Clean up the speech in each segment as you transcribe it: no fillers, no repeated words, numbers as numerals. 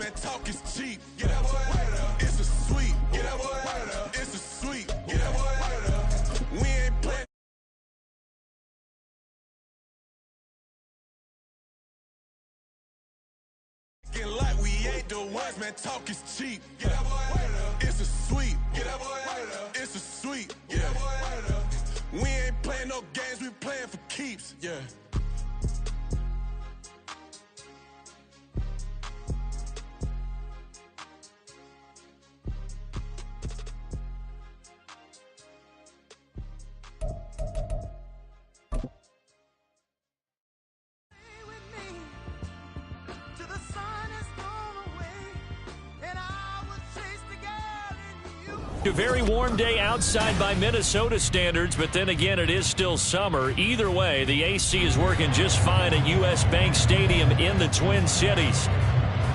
man, talk is cheap. Get that boy out of there. It's a sweep. Get that boy out of there. It's a sweep. Get that boy out of there. We ain't playing. Like we ain't the ones, man, talk is cheap. Get that boy out of there. It's a sweep. Get that boy out of there. It's a sweep. Get that boy out of there. We ain't playing no games, we playing for keeps. Yeah. A very warm day outside by Minnesota standards, but then again, it is still summer. Either way, the AC is working just fine at U.S. Bank Stadium in the Twin Cities.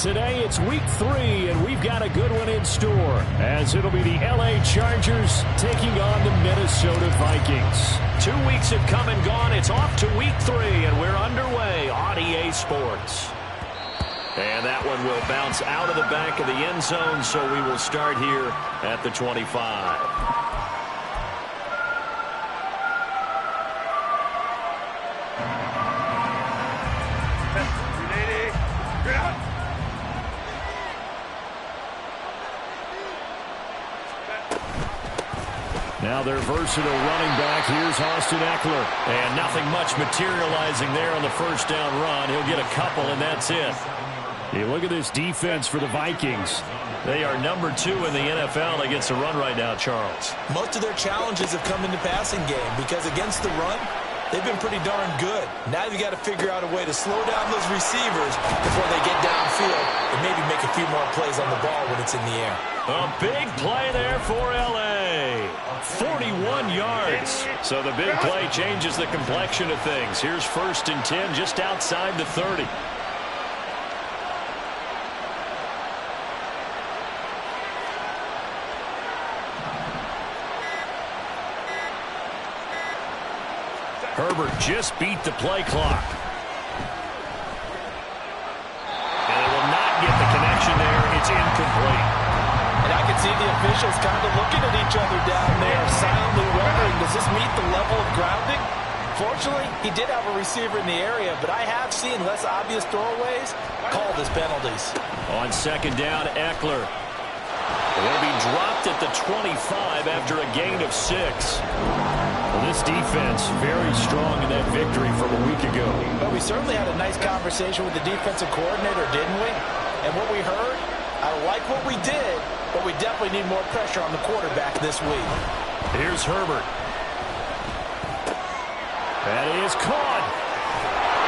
Today, it's week 3, and we've got a good one in store, as it'll be the L.A. Chargers taking on the Minnesota Vikings. 2 weeks have come and gone. It's off to week 3, and we're underway on EA Sports. And that one will bounce out of the back of the end zone, so we will start here at the 25. Now their versatile running back, here's Austin Ekeler. And nothing much materializing there on the first down run. He'll get a couple, and that's it. Hey, look at this defense for the Vikings. They are number 2 in the NFL against the run right now, Charles. Most of their challenges have come in the passing game because against the run, they've been pretty darn good. Now you've got to figure out a way to slow down those receivers before they get downfield and maybe make a few more plays on the ball when it's in the air. A big play there for L.A. 41 yards. So the big play changes the complexion of things. Here's 1st and 10 just outside the 30. Herbert just beat the play clock. And they will not get the connection there. It's incomplete. And I can see the officials kind of looking at each other down there, silently wondering, does this meet the level of grounding? Fortunately, he did have a receiver in the area, but I have seen less obvious throwaways called as penalties. On 2nd down, Ekeler will be dropped at the 25 after a gain of 6. Well, this defense very strong in that victory from a week ago. But we certainly had a nice conversation with the defensive coordinator, didn't we? And what we heard, I like what we did, but we definitely need more pressure on the quarterback this week. Here's Herbert. That is caught.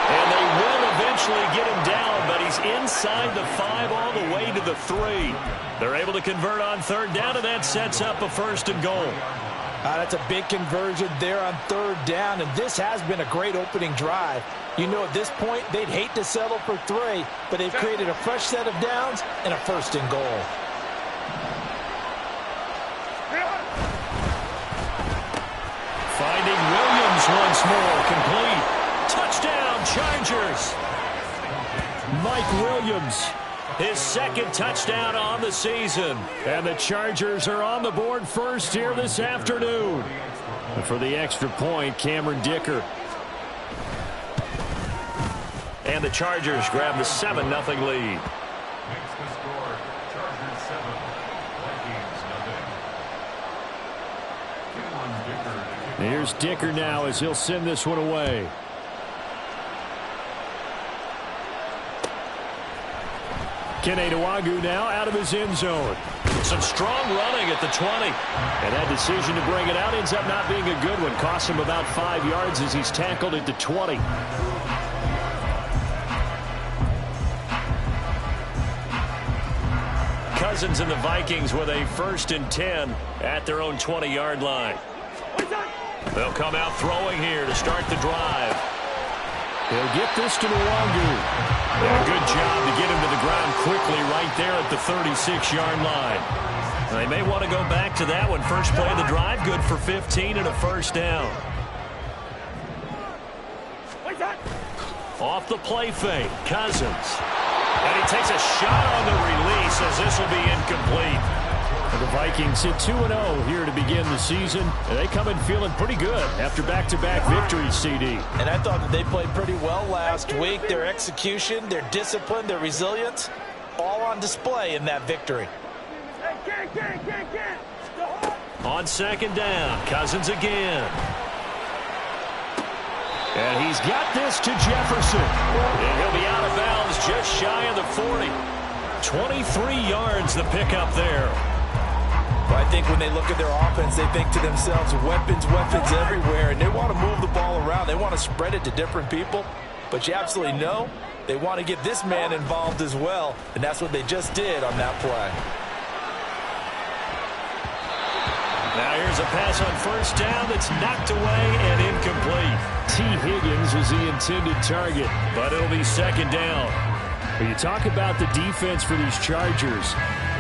And they will eventually get him down, but he's inside the 5 all the way to the 3. They're able to convert on 3rd down, and that sets up a 1st and goal. That's a big conversion there on 3rd down, and this has been a great opening drive. You know, at this point, they'd hate to settle for 3, but they've created a fresh set of downs and a 1st and goal. Finding Williams once more, complete. Touchdown, Chargers. Mike Williams, his 2nd touchdown on the season. And the Chargers are on the board first here this afternoon. And for the extra point, Cameron Dicker. And the Chargers grab the 7-0 lead. Here's Dicker now as he'll send this one away. Kene Nwangwu now out of his end zone. Some strong running at the 20. And that decision to bring it out ends up not being a good one. Costs him about 5 yards as he's tackled at the 20. Cousins and the Vikings with a 1st and 10 at their own 20-yard line. They'll come out throwing here to start the drive. They'll get this to Nwangwu. And a good job to get him to the ground quickly right there at the 36-yard line. They may want to go back to that one. First play of the drive, good for 15 and a 1st down. Off the play fake, Cousins. And he takes a shot on the release as this will be incomplete. The Vikings hit 2-0 here to begin the season. And they come in feeling pretty good after back-to-back victories, CD. And I thought that they played pretty well last week. Their execution, their discipline, their resilience, all on display in that victory. On second down, Cousins again. And he's got this to Jefferson. And he'll be out of bounds just shy of the 40. 23 yards the pickup there. Well, I think when they look at their offense, they think to themselves, weapons everywhere, and they want to move the ball around. They want to spread it to different people, but you absolutely know they want to get this man involved as well, and that's what they just did on that play. Now here's a pass on first down that's knocked away and incomplete. T. Higgins was the intended target, but it'll be second down. When you talk about the defense for these Chargers,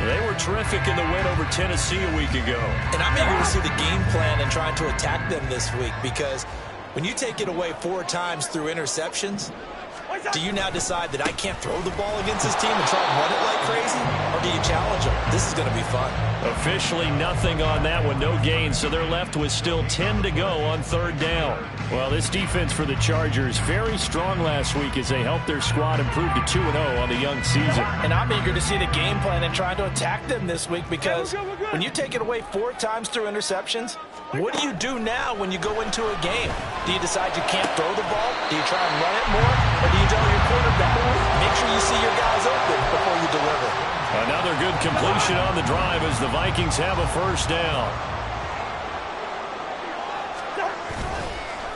they were terrific in the win over Tennessee a week ago. And I'm eager to see the game plan and trying to attack them this week, because when you take it away 4 times through interceptions, do you now decide that I can't throw the ball against this team and try and run it like crazy? Or do you challenge them? This is going to be fun. Officially nothing on that one, no gain, so they're left with still 10 to go on third down. Well, this defense for the Chargers, very strong last week as they helped their squad improve to 2-0 on the young season. And I'm eager to see the game plan and trying to attack them this week, because when you take it away 4 times through interceptions, what do you do now when you go into a game? Do you decide you can't throw the ball? Do you try and run it more? Or do you tell your quarterback, make sure you see your guys open before you deliver? Another good completion on the drive as the Vikings have a first down.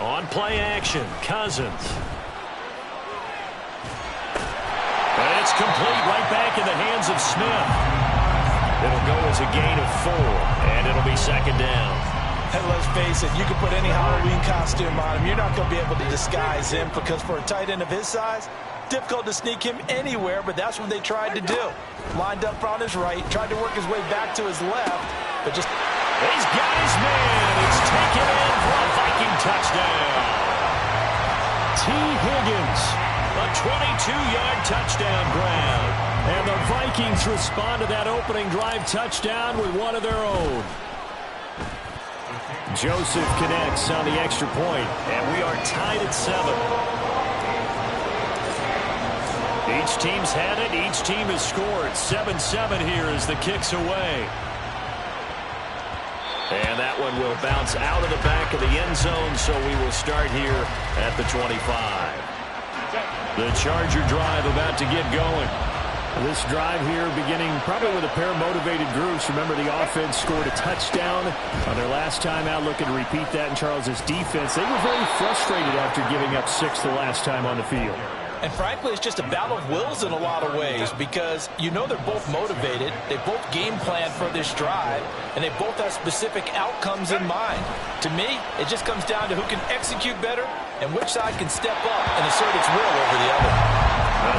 On play action, Cousins. And it's complete right back in the hands of Smith. It'll go as a gain of 4, and it'll be second down. And let's face it, you can put any Halloween costume on him. You're not going to be able to disguise him, because for a tight end of his size, difficult to sneak him anywhere, but that's what they tried to do. Lined up on his right, tried to work his way back to his left, but just... He's got his man. It's taken in for a Viking touchdown. T. Higgins, a 22-yard touchdown grab. And the Vikings respond to that opening drive touchdown with one of their own. Joseph connects on the extra point, and we are tied at 7. Each team's had it. Each team has scored. 7-7 here as the kick's away. And that one will bounce out of the back of the end zone, so we will start here at the 25. The Charger drive about to get going. This drive here beginning probably with a pair of motivated groups. Remember, the offense scored a touchdown on their last time out, looking to repeat that in Charles's defense. They were very frustrated after giving up 6 the last time on the field. And frankly, it's just a battle of wills in a lot of ways, because you know they're both motivated, they both game plan for this drive, and they both have specific outcomes in mind. To me, it just comes down to who can execute better and which side can step up and assert its will over the other.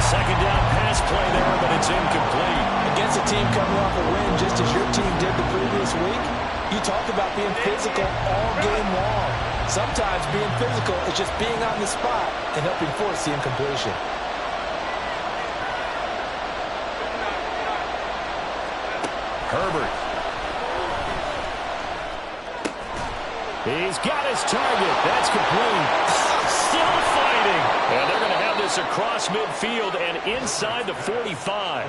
A second down pass play there, but it's incomplete. Against a team coming off a win just as your team did the previous week, you talk about being physical all game long. Sometimes being physical is just being on the spot and helping force the incompletion. Herbert. He's got his target. That's complete. Still fighting. And they're going to have this across midfield and inside the 45.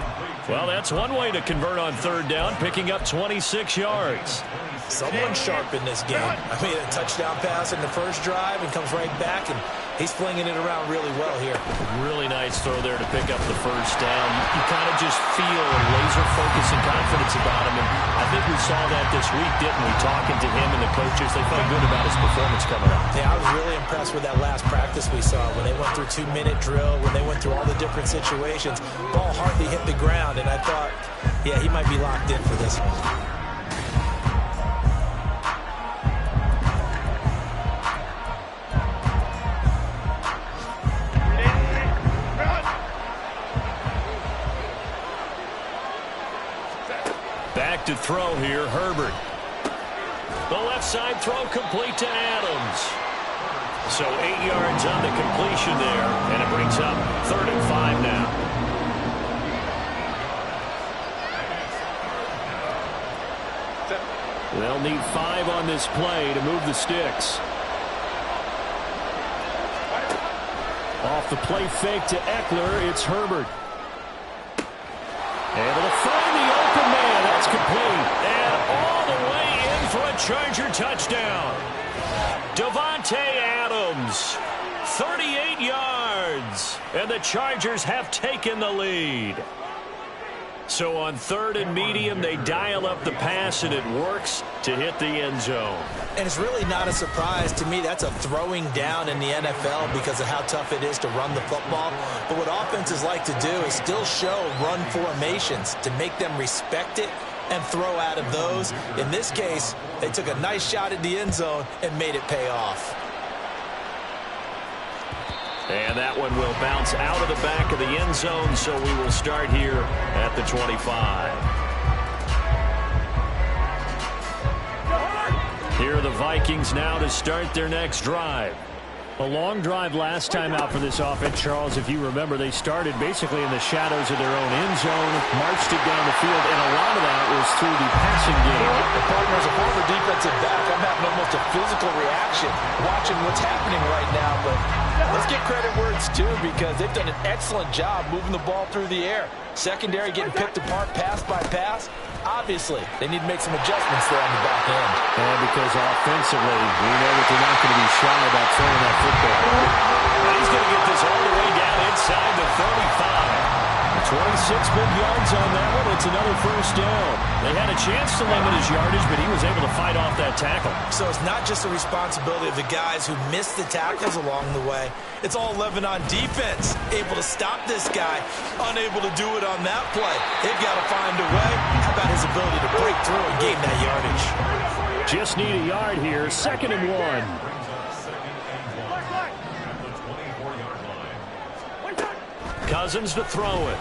Well, that's one way to convert on third down, picking up 26 yards. Someone sharp in this game. I mean, a touchdown pass in the first drive and comes right back, and he's flinging it around really well here. Really nice throw there to pick up the first down. You kind of just feel a laser focus and confidence about him, and I think we saw that this week, didn't we? Talking to him and the coaches, they felt good about his performance coming up. Yeah, I was really impressed with that last practice we saw when they went through 2-minute drill, when they went through all the different situations. Ball hardly hit the ground, and I thought, yeah, he might be locked in for this one. Back to throw here, Herbert. The left side throw complete to Adams. So 8 yards on the completion there, and it brings up 3rd and 5 now. They'll need 5 on this play to move the sticks. Off the play fake to Eckler, it's Herbert. Able to find the open man. That's complete. And all the way in for a Charger touchdown. Davante Adams, 38 yards. And the Chargers have taken the lead. So on 3rd and medium, they dial up the pass, and it works to hit the end zone. And it's really not a surprise to me. That's a throwing down in the NFL because of how tough it is to run the football. But what offenses like to do is still show run formations to make them respect it and throw out of those. In this case, they took a nice shot at the end zone and made it pay off. And that one will bounce out of the back of the end zone, so we will start here at the 25. Here are the Vikings now to start their next drive. A long drive last time out for this offense, Charles. If you remember, they started basically in the shadows of their own end zone, marched it down the field, and a lot of that was through the passing game. The partner, as a former defensive back, I'm having almost a physical reaction watching what's happening right now. But let's get credit where it's due because they've done an excellent job moving the ball through the air. Secondary getting picked apart pass by pass. Obviously, they need to make some adjustments there on the back end. And because offensively, we know that they're not going to be shy about throwing that football. And he's going to get this all the way down inside the 35. 26 big yards on that one. It's another first down. They had a chance to limit his yardage, but he was able to fight off that tackle. So it's not just the responsibility of the guys who missed the tackles along the way. It's all 11 on defense, able to stop this guy, unable to do it on that play. They've got to find a way. How about his ability to break through and gain that yardage? Just need a yard here. 2nd and 1. Cousins to throw it.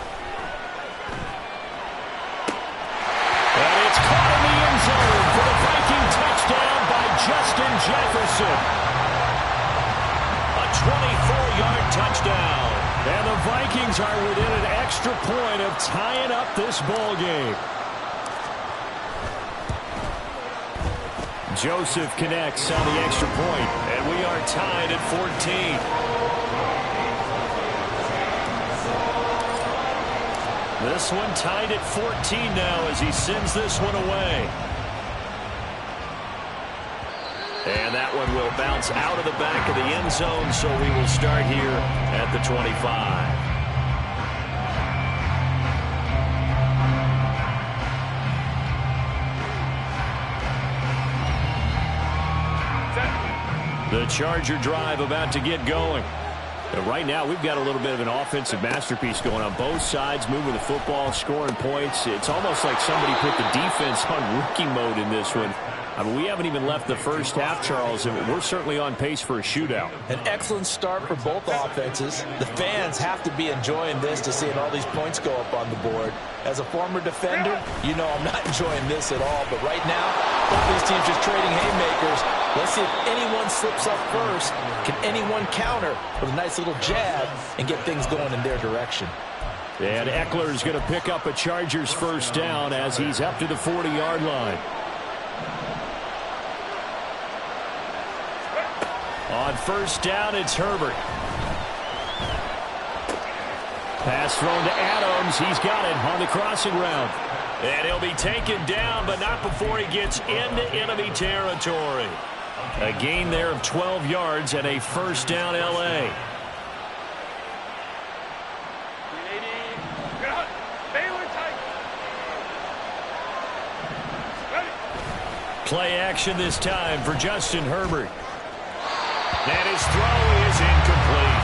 And it's caught in the end zone for the Viking touchdown by Justin Jefferson. A 24-yard touchdown. And the Vikings are within an extra point of tying up this ball game. Joseph connects on the extra point, and we are tied at 14. This one tied at 14 now as he sends this one away. And that one will bounce out of the back of the end zone, so we will start here at the 25. The Charger drive about to get going. And right now, we've got a little bit of an offensive masterpiece going on both sides, moving the football, scoring points. It's almost like somebody put the defense on rookie mode in this one. I mean, we haven't even left the first half, Charles, and we're certainly on pace for a shootout. An excellent start for both offenses. The fans have to be enjoying this to seeing all these points go up on the board. As a former defender, you know I'm not enjoying this at all. But right now, both these teams just trading haymakers. Let's see if anyone slips up first. Can anyone counter with a nice little jab and get things going in their direction? And Eckler's going to pick up a Chargers first down as he's up to the 40-yard line. On first down, it's Herbert. Pass thrown to Adams. He's got it on the crossing route. And he'll be taken down, but not before he gets into enemy territory. A gain there of 12 yards and a first down, L.A. Play action this time for Justin Herbert. And his throw is incomplete.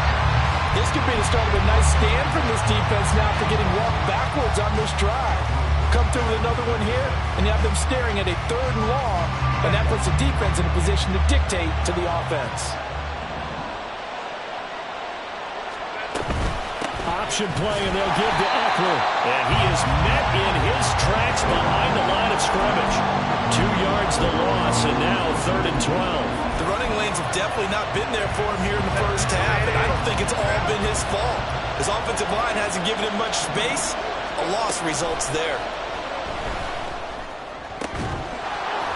This could be the start of a nice stand from this defense now for getting walked backwards on this drive. Come through with another one here, and you have them staring at a 3rd and long, and that puts the defense in a position to dictate to the offense. Option play, and they'll give to Eckler. And he is met in his tracks behind the line of scrimmage. 2 yards the loss, and now 3rd and 12. The running lanes have definitely not been there for him here in the first half, and I don't think it's all been his fault. His offensive line hasn't given him much space. A loss results there.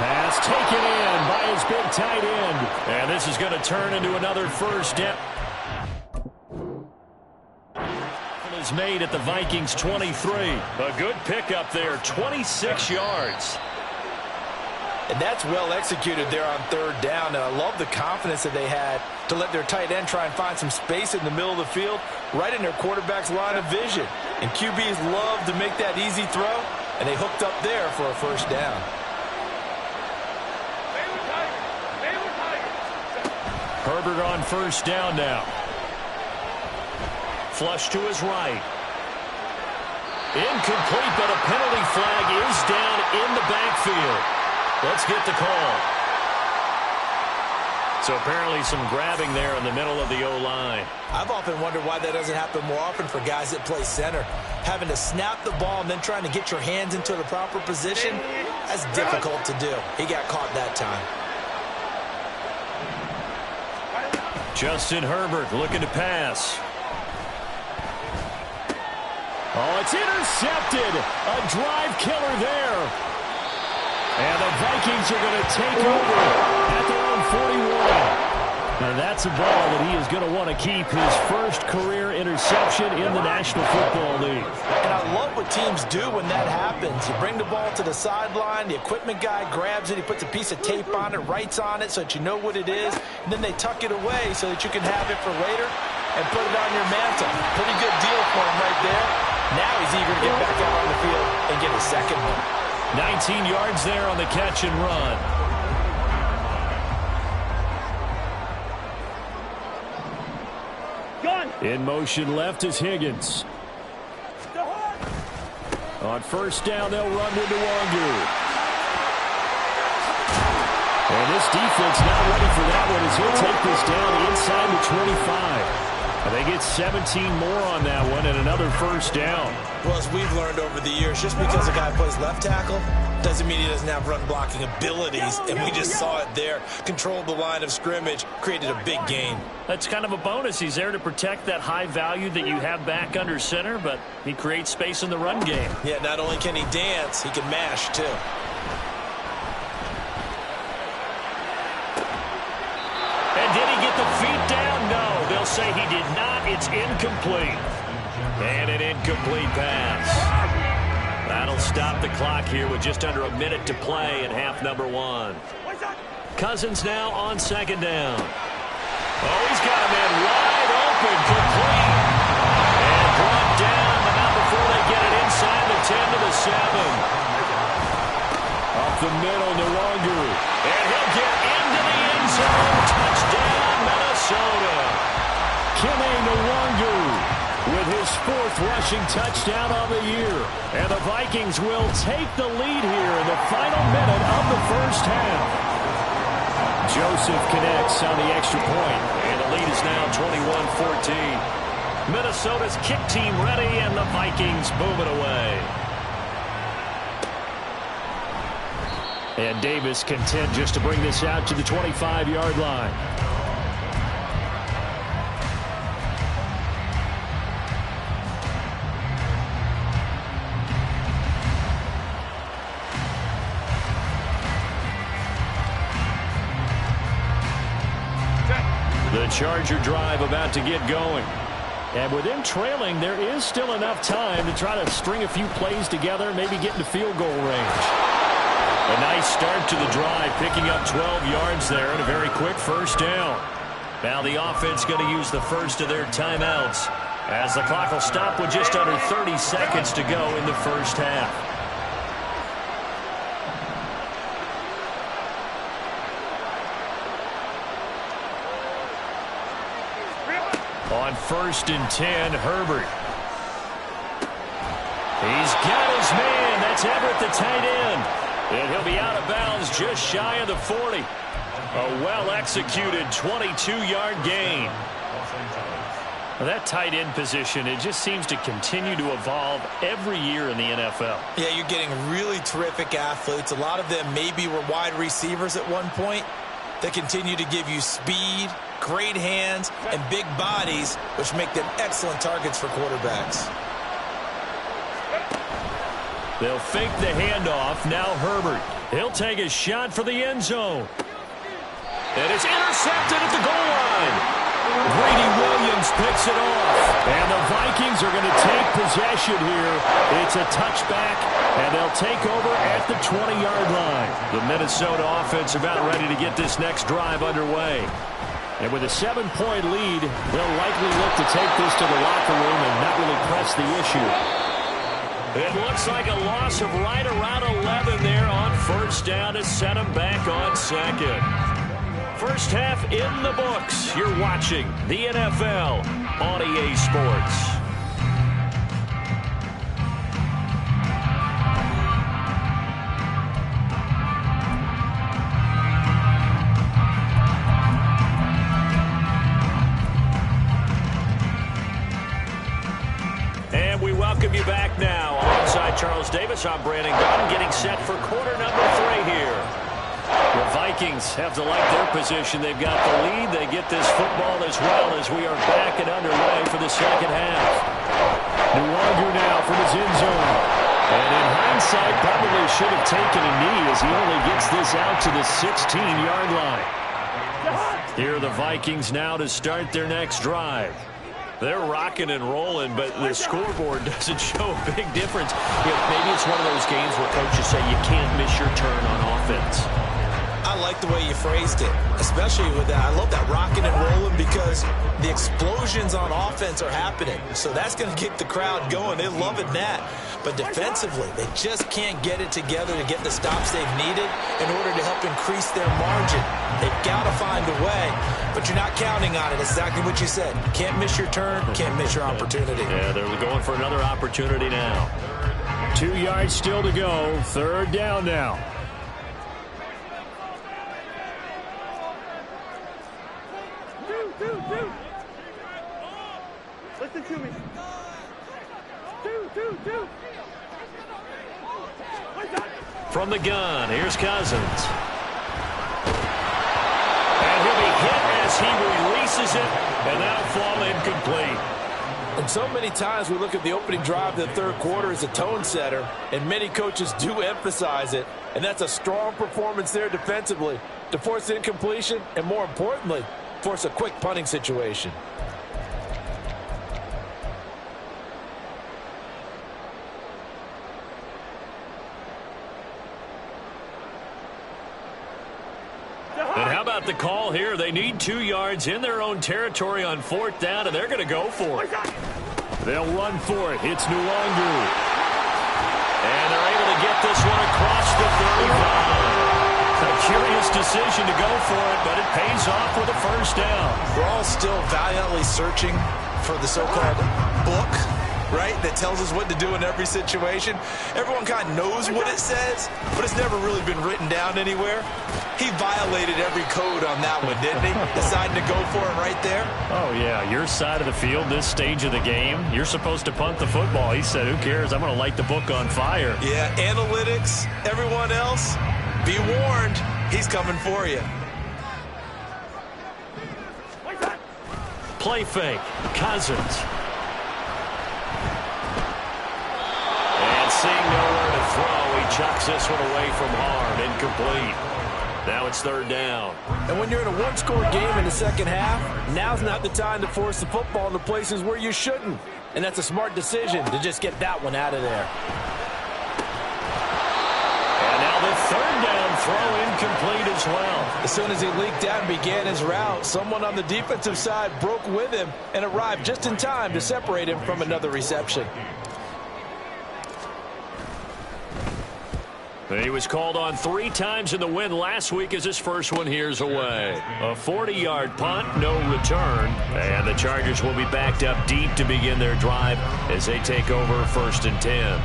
Pass taken in by his big tight end. And this is going to turn into another first down. Is made at the Vikings 23. A good pickup there, 26 yards. And that's well executed there on third down. And I love the confidence that they had to let their tight end try and find some space in the middle of the field, right in their quarterback's line of vision. And QBs love to make that easy throw, and they hooked up there for a first down. Herbert on first down now. Flush to his right. Incomplete, but a penalty flag is down in the backfield. Let's get the call. So apparently some grabbing there in the middle of the O-line. I've often wondered why that doesn't happen more often for guys that play center. Having to snap the ball and then trying to get your hands into the proper position, that's difficult to do. He got caught that time. Justin Herbert looking to pass. Oh, it's intercepted. A drive killer there. And the Vikings are going to take over at their own 41. And that's a ball that he is going to want to keep, his first career interception in the National Football League. And I love what teams do when that happens. You bring the ball to the sideline, the equipment guy grabs it, he puts a piece of tape on it, writes on it so that you know what it is, and then they tuck it away so that you can have it for later and put it on your mantle. Pretty good deal for him right there. Now he's eager to get back out on the field and get his second one. 19 yards there on the catch and run. In motion left is Higgins. On first down, they'll run with Nwangu. And this defense not ready for that one as he'll take this down inside the 25. And they get 17 more on that one and another first down. Well, as we've learned over the years, just because a guy plays left tackle doesn't mean he doesn't have run blocking abilities. And we just saw it there. Controlled the line of scrimmage, created a big gain. That's kind of a bonus. He's there to protect that high value that you have back under center, but he creates space in the run game. Yeah, not only can he dance, he can mash too. And did he get the feet down? No, they'll say he did not. It's incomplete. And an incomplete pass. That'll stop the clock here with just under a minute to play in half number one. Cousins now on second down. Oh, he's got a man wide open, complete. And brought down, but not before they get it inside the 10 to the 7. Up the middle, Nwangu. And he'll get into the end zone. Touchdown, Minnesota. Kene Nwangu with his fourth rushing touchdown on the year. And the Vikings will take the lead here in the final minute of the first half. Joseph connects on the extra point, and the lead is now 21-14. Minnesota's kick team ready, and the Vikings boom it away. And Davis content just to bring this out to the 25-yard line. The Charger drive about to get going. And with them trailing, there is still enough time to try to string a few plays together, maybe get into field goal range. A nice start to the drive, picking up 12 yards there and a very quick first down. Now the offense going to use the first of their timeouts as the clock will stop with just under 30 seconds to go in the first half. On 1st and 10, Herbert. He's got his man. That's Everett, the tight end. And he'll be out of bounds just shy of the 40. A well-executed 22-yard gain. Well, that tight end position, it just seems to continue to evolve every year in the NFL. Yeah, you're getting really terrific athletes. A lot of them maybe were wide receivers at one point. They continue to give you speed, great hands, and big bodies, which make them excellent targets for quarterbacks. They'll fake the handoff. Now Herbert. He'll take a shot for the end zone. And it's intercepted at the goal line. Brady Williams picks it off. And the Vikings are going to take possession here. It's a touchback, and they'll take over at the 20-yard line. The Minnesota offense about ready to get this next drive underway. And with a 7-point lead, they'll likely look to take this to the locker room and not really press the issue. It looks like a loss of right around 11 there on first down to set them back on second. First half in the books. You're watching the NFL on EA Sports. And we welcome you back now. Alongside Charles Davis, I'm Brandon Gunn, getting set for quarter number 3 here. The Vikings have to like their position. They've got the lead. They get this football as well as we are back and underway for the second half. Nwangu now from his end zone. And in hindsight, probably should have taken a knee as he only gets this out to the 16-yard line. Here are the Vikings now to start their next drive. They're rocking and rolling, but the scoreboard doesn't show a big difference. Maybe it's one of those games where coaches say you can't miss your turn on offense. I like the way you phrased it, especially with that. I love that rocking and rolling because the explosions on offense are happening. So that's going to get the crowd going. They're loving that. But defensively, they just can't get it together to get the stops they've needed in order to help increase their margin. They've got to find a way, but you're not counting on it. It's exactly what you said. Can't miss your turn, can't miss your opportunity. Yeah, they're going for another opportunity now. 2 yards still to go. Third down now. Listen to me. Two. From the gun, here's Cousins. And he'll be hit as he releases it, and that'll fall incomplete. And so many times we look at the opening drive of the third quarter as a tone setter, and many coaches do emphasize it. And that's a strong performance there defensively to force incompletion and, more importantly, force a quick punting situation. And how about the call here? They need 2 yards in their own territory on fourth down, and they're going to go for it. They'll run for it. It's Nwangu. And they're able to get this one across the 35. A curious decision to go for it, but it pays off with a first down. We're all still valiantly searching for the so-called book, right, that tells us what to do in every situation. Everyone kind of knows what it says, but it's never really been written down anywhere. He violated every code on that one, didn't he? Deciding to go for it right there. Oh, yeah, your side of the field, this stage of the game, you're supposed to punt the football. He said, who cares? I'm going to light the book on fire. Yeah, analytics, everyone else, be warned, he's coming for you. Play fake, Cousins. And seeing nowhere to throw, he chucks this one away from harm, incomplete. Now it's third down. And when you're in a one-score game in the second half, now's not the time to force the football into places where you shouldn't. And that's a smart decision to just get that one out of there. And now the third down throw incomplete as well. As soon as he leaked out and began his route, someone on the defensive side broke with him and arrived just in time to separate him from another reception. He was called on 3 times in the win last week as his first one here's away. A 40-yard punt, no return. And the Chargers will be backed up deep to begin their drive as they take over first and 10.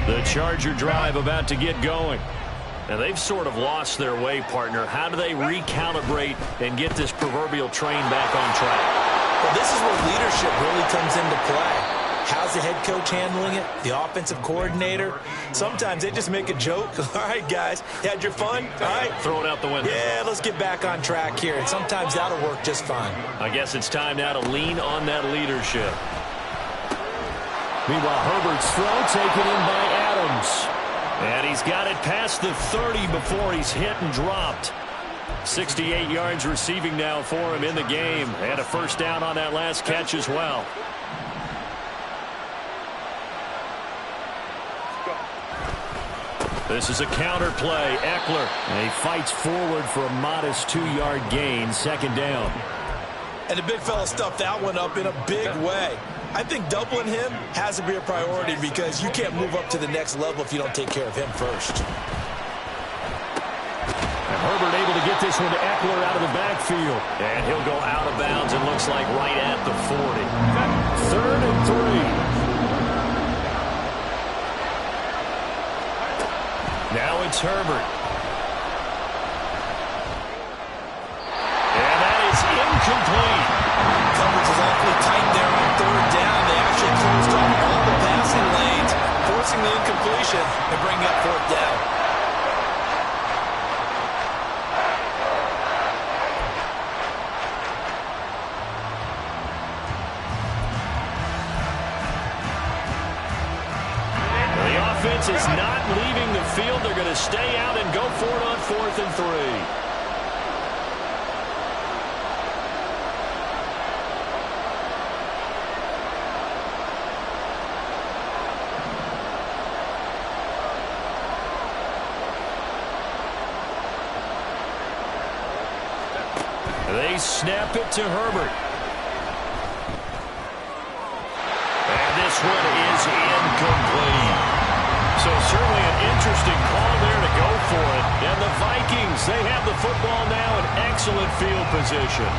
The Charger drive about to get going. And they've sort of lost their way, partner. How do they recalibrate and get this proverbial train back on track? Well, this is where leadership really comes into play. How's the head coach handling it? The offensive coordinator? Sometimes they just make a joke. All right, guys, you had your fun? All right. Throw it out the window. Yeah, let's get back on track here. And sometimes that'll work just fine. I guess it's time now to lean on that leadership. Meanwhile, Herbert's throw taken in by Adams. And he's got it past the 30 before he's hit and dropped. 68 yards receiving now for him in the game. And a first down on that last catch as well. This is a counter play. Eckler. And he fights forward for a modest 2-yard gain. Second down. And the big fella stuffed that one up in a big way. I think doubling him has to be a priority because you can't move up to the next level if you don't take care of him first. And Herbert able to get this one to Eckler out of the backfield. And he'll go out of bounds, it looks like, right at the 40. 3rd and 3. Now it's Herbert. And that is incomplete. Coverage is awfully tight there on 3rd down. They actually closed off all the passing lanes, forcing the incompletion and bringing up 4th down. The offense is not leaving the field. They're going to stay out and go for it on 4th and 3. They snap it to Herbert. And this one is incomplete. So certainly an interesting call there to go for it. And the Vikings, they have the football now in excellent field position.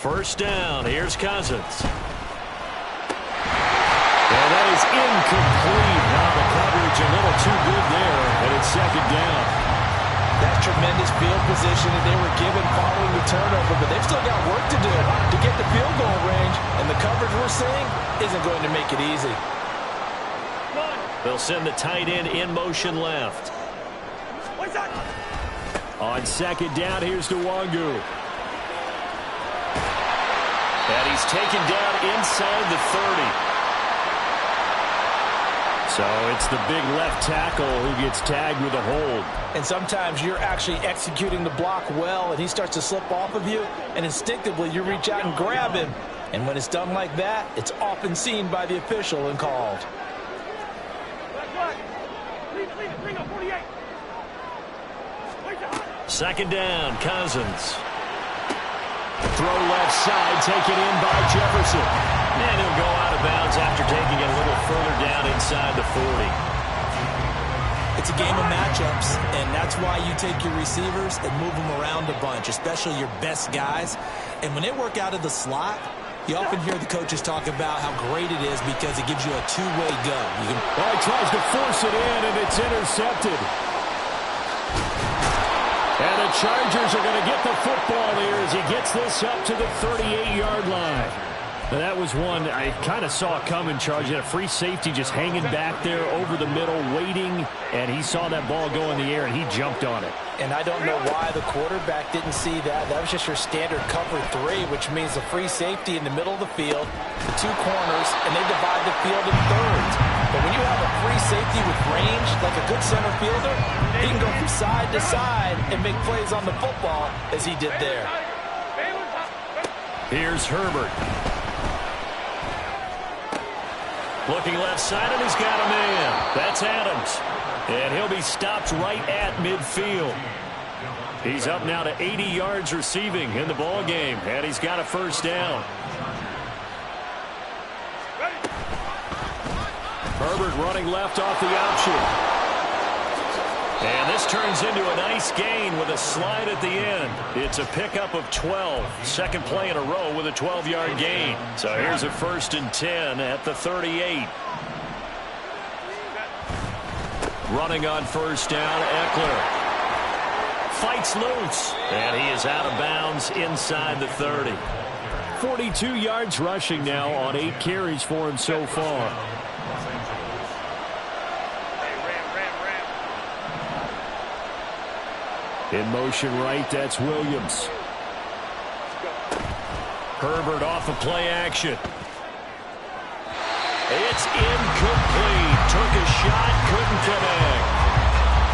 First down, here's Cousins. And that is incomplete. Now the coverage a little too good there, and it's 2nd down. That's tremendous field position that they were given following the turnover, but they've still got work to do to get the field goal range, and the coverage we're seeing isn't going to make it easy. They'll send the tight end in motion left. On 2nd down, here's Nwangu. And he's taken down inside the 30. So it's the big left tackle who gets tagged with a hold. And sometimes you're actually executing the block well, and he starts to slip off of you, and instinctively you reach out and grab him. And when it's done like that, it's often seen by the official and called. Second down, Cousins. Throw left side, taken in by Jefferson. And he'll go out of bounds after taking it a little further down inside the 40. It's a game of matchups, and that's why you take your receivers and move them around a bunch, especially your best guys. And when they work out of the slot, you often hear the coaches talk about how great it is because it gives you a two-way go. Well, he tries to force it in, and it's intercepted. And the Chargers are going to get the football here as he gets this up to the 38-yard line. And that was one I kind of saw coming, Charge. He had a free safety just hanging back there over the middle, waiting, and he saw that ball go in the air, and he jumped on it. And I don't know why the quarterback didn't see that. That was just your standard cover 3, which means the free safety in the middle of the field, the 2 corners, and they divide the field in thirds. But when you have a free safety with range, like a good center fielder, he can go from side to side and make plays on the football as he did there. Here's Herbert. Looking left side, and he's got a man. That's Adams. And he'll be stopped right at midfield. He's up now to 80 yards receiving in the ball game, and he's got a first down. Herbert running left off the option. And this turns into a nice gain with a slide at the end. It's a pickup of 12. Second play in a row with a 12-yard gain. So here's a 1st and 10 at the 38. Running on first down, Eckler. Fights loose. And he is out of bounds inside the 30. 42 yards rushing now on 8 carries for him so far. In motion right, that's Williams. Herbert off of play action. It's incomplete. Took a shot, couldn't connect.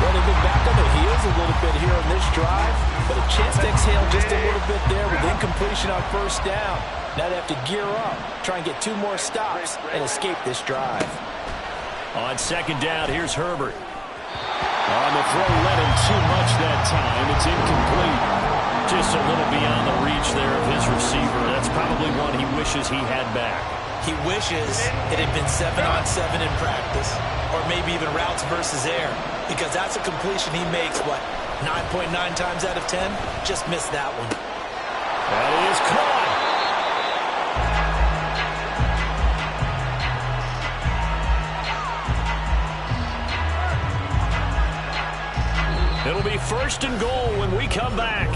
Well, they've been back on their heels a little bit here on this drive, but a chance to exhale just a little bit there with incompletion on first down. Now they have to gear up, try and get 2 more stops, and escape this drive. On second down, here's Herbert. On the throw, led him too much that time. It's incomplete. Just a little beyond the reach there of his receiver. That's probably one he wishes he had back. He wishes it had been 7-on-7 in practice, or maybe even routes versus air, because that's a completion he makes, 9.9 times out of 10? Just missed that one. That is caught. It'll be 1st and goal when we come back.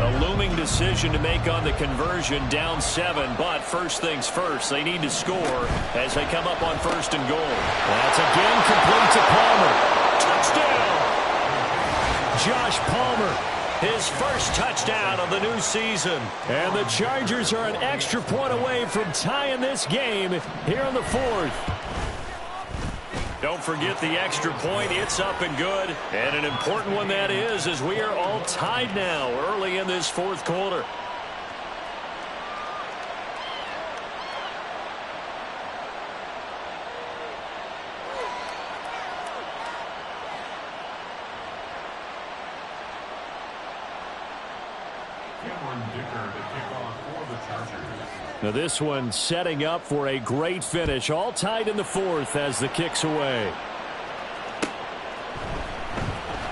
A looming decision to make on the conversion, down 7, but first things first, they need to score as they come up on 1st and goal. That's again complete to Palmer. Touchdown! Josh Palmer, his first touchdown of the new season. And the Chargers are an extra point away from tying this game here in the 4th. Don't forget the extra point. It's up and good. And an important one that is, as we are all tied now early in this 4th quarter. Now this one setting up for a great finish. All tied in the 4th as the kick's away.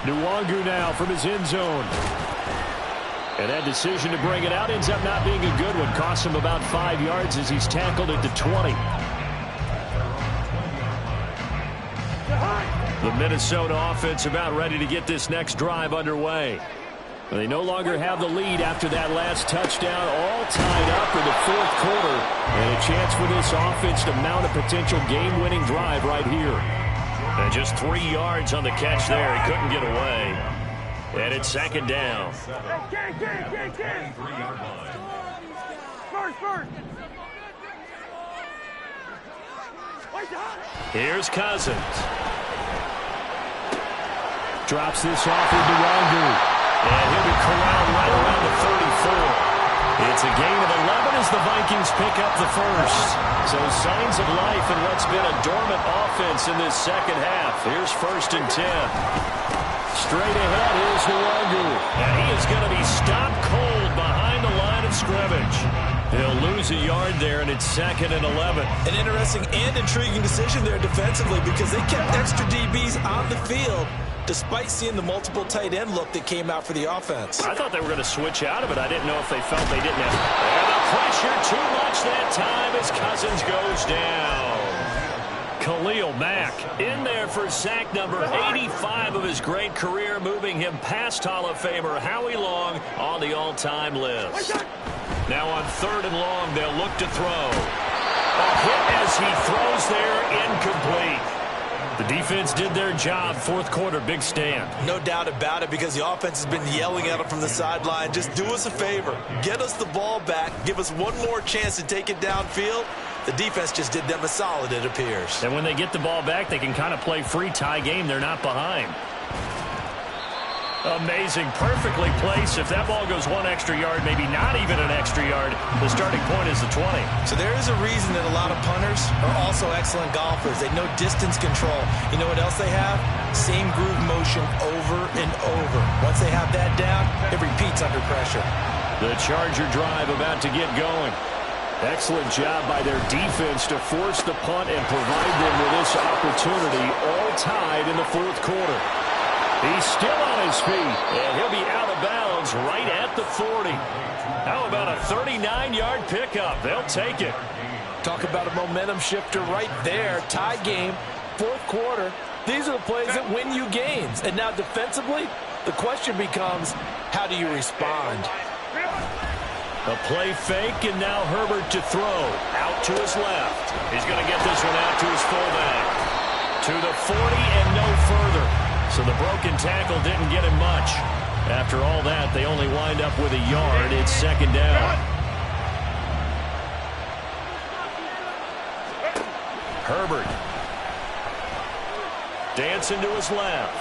Nwangu now from his end zone. And that decision to bring it out ends up not being a good one. Costs him about 5 yards as he's tackled at the 20. The Minnesota offense about ready to get this next drive underway. They no longer have the lead after that last touchdown, all tied up in the 4th quarter. And a chance for this offense to mount a potential game-winning drive right here. And just 3 yards on the catch there. He couldn't get away. And it's 2nd down. Here's Cousins. Drops this off into Nwangu. And he'll be corralled right around the 34. It's a gain of 11 as the Vikings pick up the first. So signs of life in what's been a dormant offense in this second half. Here's 1st and 10. Straight ahead, here's Nwangu. And he is going to be stopped cold behind the line of scrimmage. He'll lose a yard there, and it's 2nd and 11. An interesting and intriguing decision there defensively because they kept extra DBs on the field despite seeing the multiple tight end look that came out for the offense. I thought they were going to switch out of it. I didn't know if they felt they didn't have. And the pressure too much that time as Cousins goes down. Khalil Mack in there for sack number 85 of his great career, moving him past Hall of Famer Howie Long on the all-time list. Now on 3rd and long, they'll look to throw. A hit as he throws there, incomplete. The defense did their job. 4th quarter, big stand. No doubt about it because the offense has been yelling at them from the sideline. Just do us a favor. Get us the ball back. Give us one more chance to take it downfield. The defense just did them a solid, it appears. And when they get the ball back, they can kind of play free tie game. They're not behind. Amazing. Perfectly placed. If that ball goes one extra yard, maybe not even an extra yard, the starting point is the 20. So there is a reason that a lot of punters are also excellent golfers. They know distance control. You know what else they have? Same groove motion over and over. Once they have that down, it repeats under pressure. The Charger drive about to get going. Excellent job by their defense to force the punt and provide them with this opportunity, all tied in the fourth quarter. He's still on his feet, and he'll be out of bounds right at the 40. How about a 39-yard pickup? They'll take it. Talk about a momentum shifter right there. Tie game, fourth quarter. These are the plays that win you games. And now defensively, the question becomes, how do you respond? A play fake, and now Herbert to throw. Out to his left. He's going to get this one out to his fullback. To the 40 and no further. So the broken tackle didn't get him much. After all that, they only wind up with a yard. It's second down. Herbert. Dancing to his left.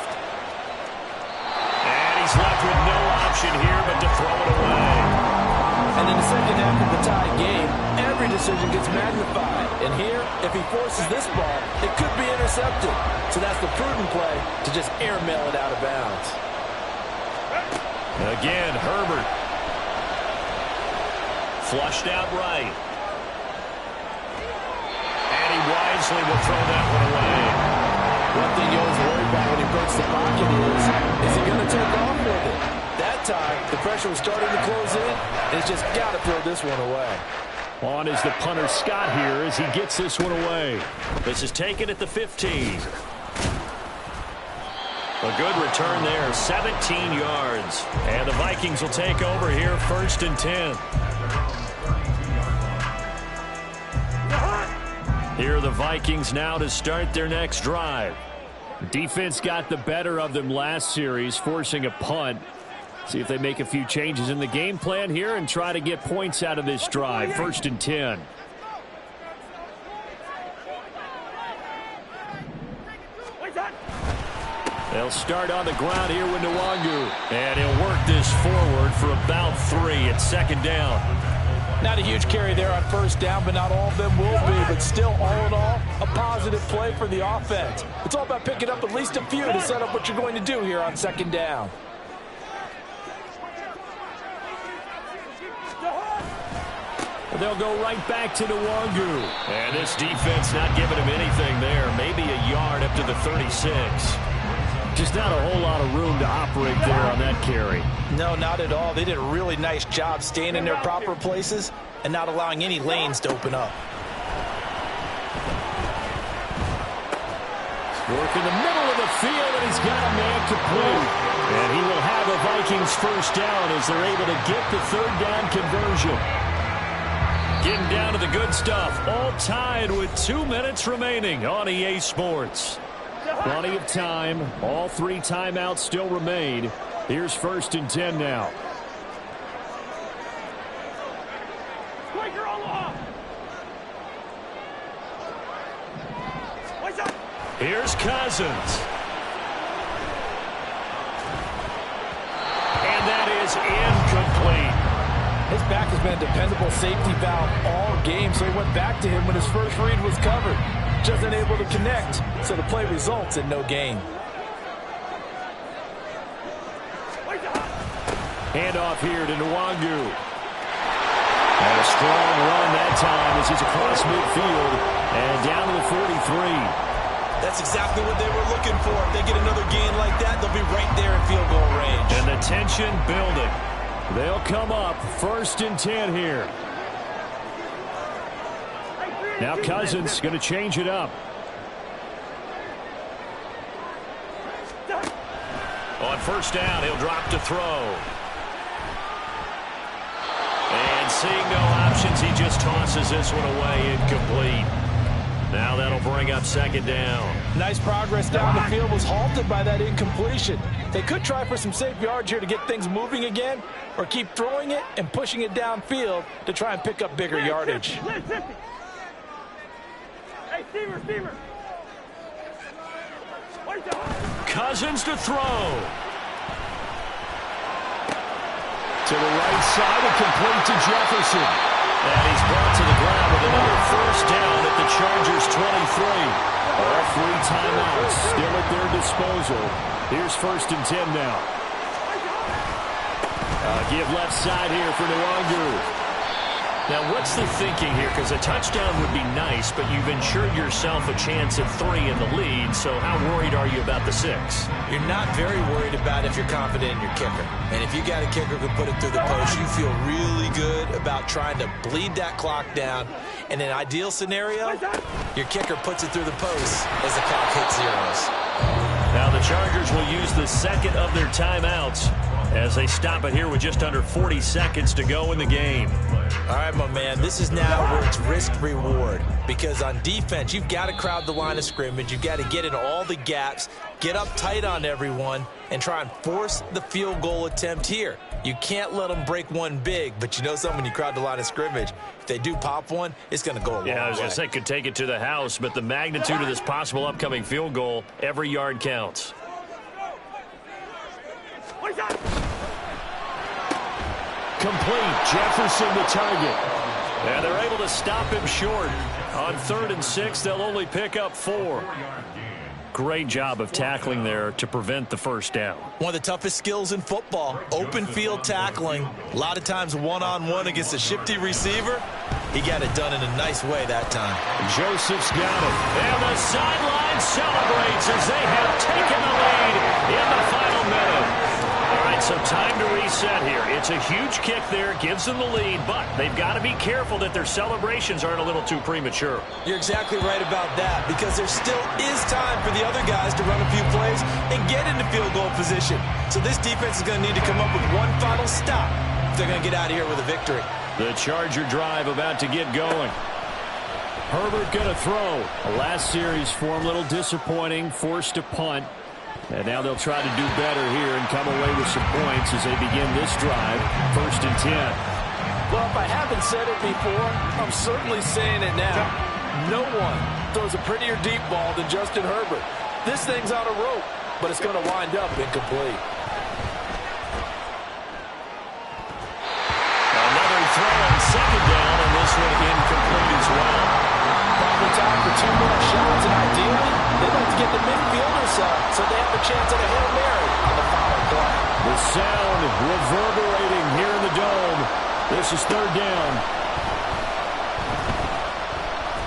And he's left with no option here but to throw it away. And in the second half of the tie game, every decision gets magnified. And here, if he forces this ball, it could be intercepted. So that's the prudent play to just airmail it out of bounds. Again, Herbert. Flushed out right. And he wisely will throw that one away. One thing you always worry about when he breaks the pocket is he going to take off with it? That time, the pressure was starting to close in. He's just got to throw this one away. On is the punter Scott here as he gets this one away. This is taken at the 15. A good return there, 17 yards. And the Vikings will take over here, 1st and 10. Here are the Vikings now to start their next drive. Defense got the better of them last series, forcing a punt. See if they make a few changes in the game plan here and try to get points out of this drive. 1st and 10. They'll start on the ground here with Nwangu. And he'll work this forward for about 3 at second down. Not a huge carry there on first down, but not all of them will be. But still, all in all, a positive play for the offense. It's all about picking up at least a few to set up what you're going to do here on second down. They'll go right back to Nwangu. And this defense not giving him anything there. Maybe a yard up to the 36. Just not a whole lot of room to operate there on that carry. No, not at all. They did a really nice job staying in their proper places and not allowing any lanes to open up. Work in the middle of the field, and he's got a man complete. And he will have a Vikings first down as they're able to get the third down conversion. Getting down to the good stuff, all tied with 2 minutes remaining on EA Sports. Plenty of time. All 3 timeouts still remain. Here's 1st and 10 now. Here's Cousins. And that is incomplete. His back has been a dependable safety valve all game, so he went back to him when his first read was covered. Just unable to connect, so the play results in no gain. Handoff here to Nwangu. And a strong run that time as he's across midfield and down to the 43. That's exactly what they were looking for. If they get another gain like that, they'll be right there in field goal range. And the tension building. They'll come up 1st and 10 here. Now Cousins going to change it up. On first down, he'll drop to throw. And seeing no options, he just tosses this one away, incomplete. Now that'll bring up second down. Nice progress down the field, was halted by that incompletion. They could try for some safe yards here to get things moving again, or keep throwing it and pushing it downfield to try and pick up bigger yardage. Cousins to throw. To the right side and complete to Jefferson. And he's brought to the ground with another first down at the Chargers' 23. All 3 timeouts still at their disposal. Here's 1st and 10 now. Give left side here for Nwangwu. Now, what's the thinking here? Because a touchdown would be nice, but you've ensured yourself a chance at 3 in the lead, so how worried are you about the 6? You're not very worried about if you're confident in your kicker. And if you got a kicker who can put it through the post, you feel really good about trying to bleed that clock down. In an ideal scenario, your kicker puts it through the post as the clock hits zeros. Now the Chargers will use the second of their timeouts as they stop it here with just under 40 seconds to go in the game. All right, my man, this is now where it's risk-reward. Because on defense, you've got to crowd the line of scrimmage. You've got to get in all the gaps, get up tight on everyone, and try and force the field goal attempt here. You can't let them break one big, but you know something, when you crowd the line of scrimmage, if they do pop one, it's going to go a long way. Yeah, I was going to say could take it to the house, but the magnitude of this possible upcoming field goal, every yard counts. Complete. Jefferson the target. And they're able to stop him short. On 3rd and 6, they'll only pick up 4. Great job of tackling there to prevent the first down. One of the toughest skills in football, open field tackling. A lot of times one-on-one against a shifty receiver. He got it done in a nice way that time. Joseph's got it. And the sideline celebrates as they have taken the lead in the final minute. All right, so time to reset here. It's a huge kick there, gives them the lead, but they've got to be careful that their celebrations aren't a little too premature. You're exactly right about that, because there still is time for the other guys to run a few plays and get into field goal position. So this defense is going to need to come up with one final stop if they're going to get out of here with a victory. The Charger drive about to get going. Herbert going to throw. The last series for him, a little disappointing, forced to punt. And now they'll try to do better here and come away with some points as they begin this drive. 1st and 10. Well, if I haven't said it before, I'm certainly saying it now. No one throws a prettier deep ball than Justin Herbert. This thing's on a rope, but it's going to wind up incomplete. Another throw on 2nd down, and this one incomplete as well. Probably time for 2 more shots, and ideally, they'd like to get the midfielder side so they have a chance at a Hail Mary on the following play. The sound reverberating here in the dome. This is 3rd down.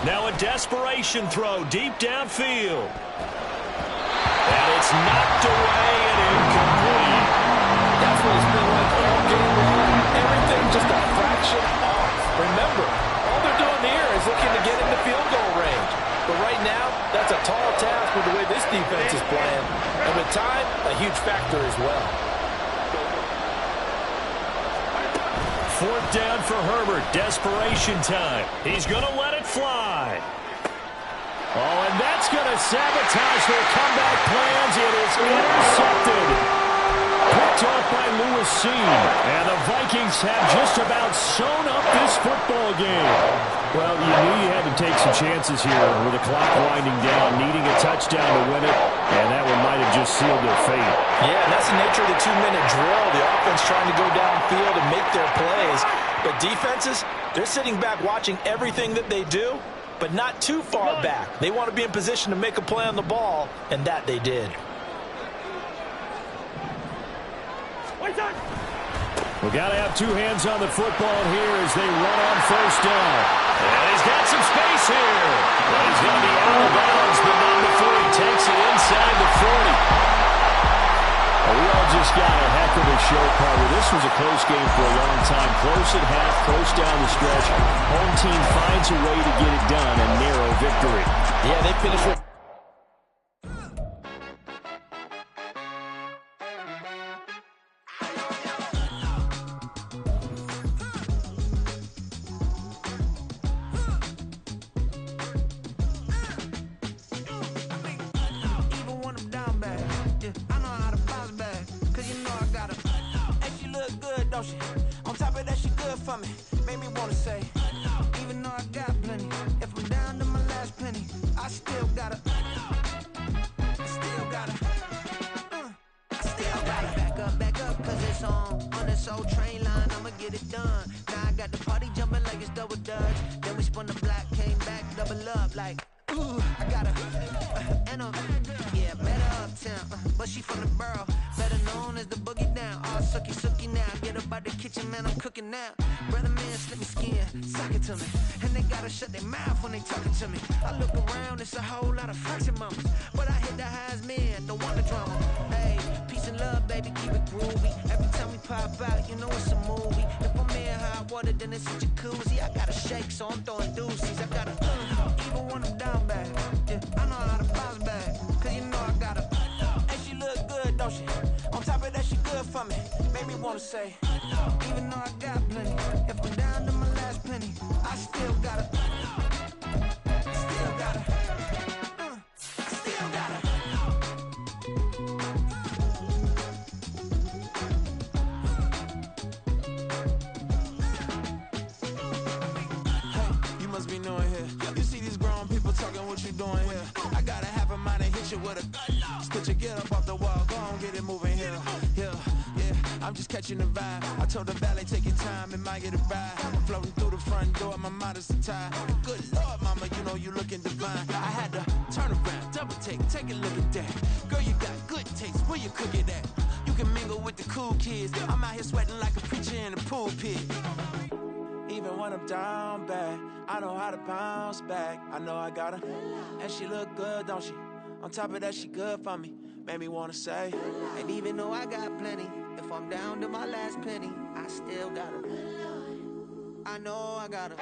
Now a desperation throw deep downfield. And it's knocked away and incomplete. That's what it's been like all game long. Everything just a fraction off. Remember, all they're doing here is looking to get into field goal range. But right now, that's a tall task with the way this defense is playing. And with time, a huge factor as well. 4th down for Herbert. Desperation time. He's going to let it fly. Oh, and that's going to sabotage their comeback plans. It is intercepted. Picked off by Lewis Cine. And the Vikings have just about sewn up this football game. Well, you knew you had to take some chances here with the clock winding down, needing a touchdown to win it, and that one might have just sealed their fate. Yeah, and that's the nature of the 2-minute drill. The offense trying to go downfield and make their plays. But defenses, they're sitting back watching everything that they do, but not too far back. They want to be in position to make a play on the ball, and that they did. We got to have 2 hands on the football here as they run on 1st down. And he's got some space here. But he's going to be out of bounds, but not before he takes it inside the 40. We all just got a heck of a show, Carter. This was a close game for a long time. Close at half, close down the stretch. Home team finds a way to get it done, a narrow victory. Yeah, they finished with... On top of that, she good for me. Made me wanna say, even though I got plenty, if I'm down to my last penny, I still gotta back up, cause it's on this old train line. get it done. Now I got the party jumping like it's double dutch. Then we spun the block, came back, double up like, ooh, I got her, and yeah, better uptown, but she from the borough, better known as the boogie down. All sucky now, get up out the kitchen, man, I'm cooking now. Brother man, slip me skin, sock it to me, and they gotta shut their mouth when they talking to me. I look around, it's a whole lot of fraction mamas, but I hit the highs, man, don't want the drama. Hey, peace and love, baby, keep it groovy. Every time we pop out, you know it's a movie. If I'm in hot water, then it's a jacuzzi. I gotta shake, so I'm throwing deuces. I gotta even when I'm down bad. Yeah, I know how to bounce back, cause you know I got her. And she look good, don't she? On top of that, she good for me. Made me wanna say, even though I got plenty, if I'm down to my last penny, I still got her. Still got her. Still got her. Hey, you must be knowing here. You see these grown people talking, what you doing here? I gotta have a mind and hit you with a spit your get up off the wall, go on, get it moving here. Yeah, I'm just catching the vibe. I told the valet, take your time, it might get a ride. Floating through the front door, my mind is a tie. Good Lord, mama, you know you looking divine. I had to turn around, double take a look at that. Girl, you got good taste, where you cook it at? You can mingle with the cool kids. I'm out here sweating like a preacher in a pulpit. Even when I'm down bad, I know how to bounce back. I know I got her, and she look good, don't she? On top of that, she good for me. Made me wanna say, and even though I got plenty, if I'm down to my last penny, I still got her. I know I got her.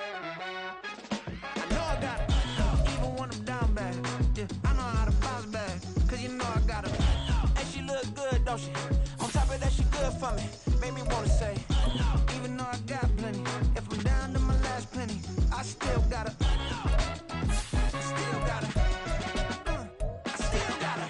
I know I got her. Even when I'm down bad, yeah, I know how to bounce back, cause you know I got her. And she look good, don't she? On top of that, she good for me. Made me wanna say, even though I got plenty, if I'm down to my last penny, I still got her. Still got her. I still got her.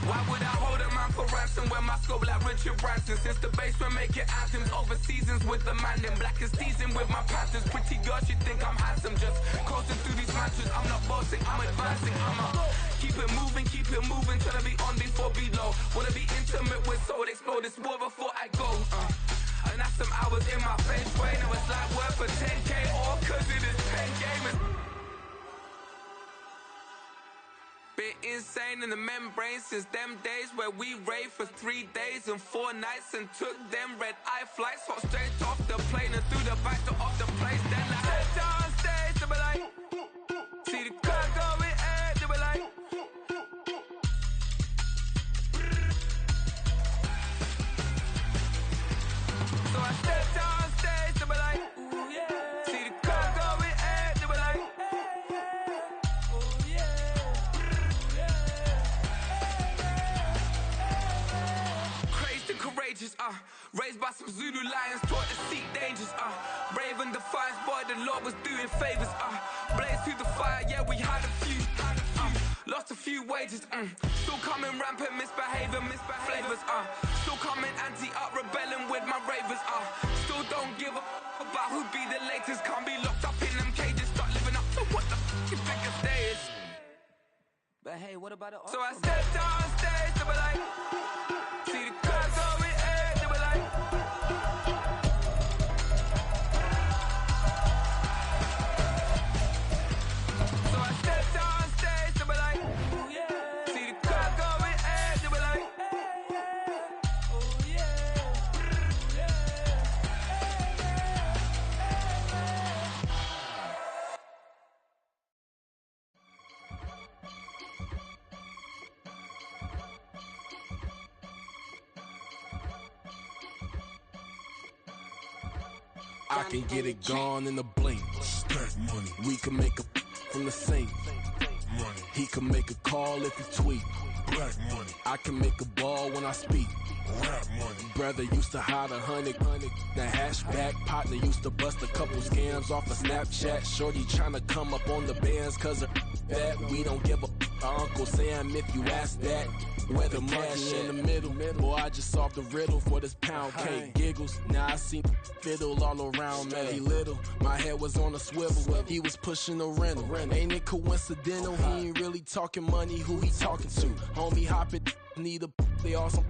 Why would I hold a man for ransom when my scope like Richard Branson? Since the basement making anthems over seasons with the man in black is teasing with my patterns. Pretty girls, you think I'm handsome, just coasting through these matches. I'm not bossing, I'm advancing. Keep it moving, trying to be on before below. Wanna be intimate with soul, explode this war before I go. And that's some hours in my face, way. Now it's like work for 10K, all cause it is 10 gamers. Been insane in the membrane since them days where we raved for 3 days and 4 nights and took them red eye flights, hot straight off the plane and through the back door of the place. Then I head down stage, they were like, see the crowd going ahead, they were like, so I stepped down stage, they were like, ooh yeah, see the crowd going ahead, they were like, courageous, raised by some Zulu lions, taught to seek dangers, brave and defiant, boy, the Lord was doing favors, blaze through the fire, yeah, we had a few, lost a few wages, still coming rampant, misbehaving, flavors, still coming anti-up, rebelling with my ravers, still don't give a about who be the latest, can't be locked up in them cages, start living up to what the f*** you think a day is. But hey, what about the So I stepped on stage, they were like, see the crowd going ahead, they were like, so I stepped on stage, they were like, ooh yeah, see the crowd going ahead, they were like, oh yeah, I can get it gone in a blink. Stack money. We can make a from the sink. Money. He can make a call if he tweet. Black money. I can make a ball when I speak. Rap money. Brother used to hide 100. The hashback partner used to bust a couple scams off of Snapchat. Shorty tryna come up on the bands cause of that. We don't give a Uncle Sam if you ask that. Where the cash in the middle. Boy, I just solved the riddle for this pound cake. Giggles, now I see fiddle all around me. He little, my head was on a swivel. He was pushing a rental. Ain't it coincidental? He ain't really talking money, who he talking to? Homie hopping, need a they awesome.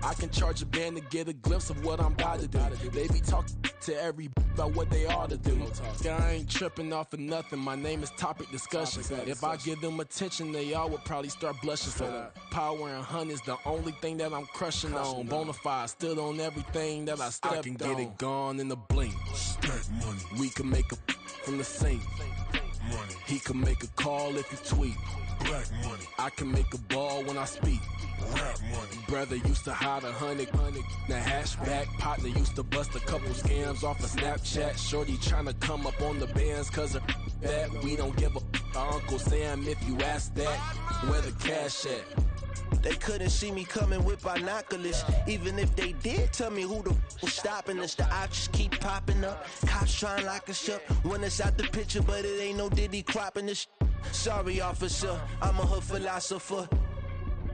I can charge a band to get a glimpse of what I'm about to do. They be talking to every about what they ought to do. I ain't tripping off of nothing. My name is Topic Discussion. If I give them attention, they all would probably start blushing. So power and hunt is the only thing that I'm crushing on. Bonafide stood on everything that I stepped on. I can get it gone in a blink. Stack money. We can make a from the sink. Money. He can make a call if you tweet. Black money. I can make a ball when I speak. Rap money. Brother used to hide 100. The hashback partner used to bust a couple scams off of Snapchat. Shorty tryna come up on the bands cause of that. We don't give a Uncle Sam if you ask that. Where the cash at? They couldn't see me coming with binoculars. Even if they did tell me who the was stopping us, the options keep popping up. Cops trying to lock us up when it's out the picture, but it ain't no Diddy cropping this. Sorry, officer, I'm a hood philosopher.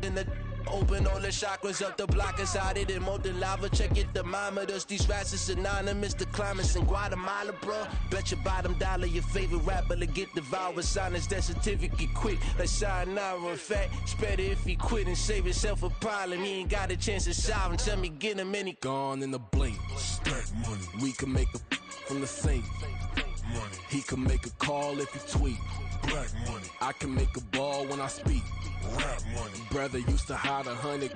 In the open all the chakras up, the block is out it and molten lava. Check your thermometers. These rats is synonymous to climates in Guatemala, bro. Bet your bottom dollar your favorite rapper to get devoured. Sign his death certificate quick. Like sayonara. In fact, it's better if he quit and save himself a problem. He ain't got a chance to solve him. Tell me get him any gone in the blink. Stack money. We can make a from the sink. Money. He can make a call if you tweet. Black money. I can make a ball when I speak. Rap money. Brother used to hide 100.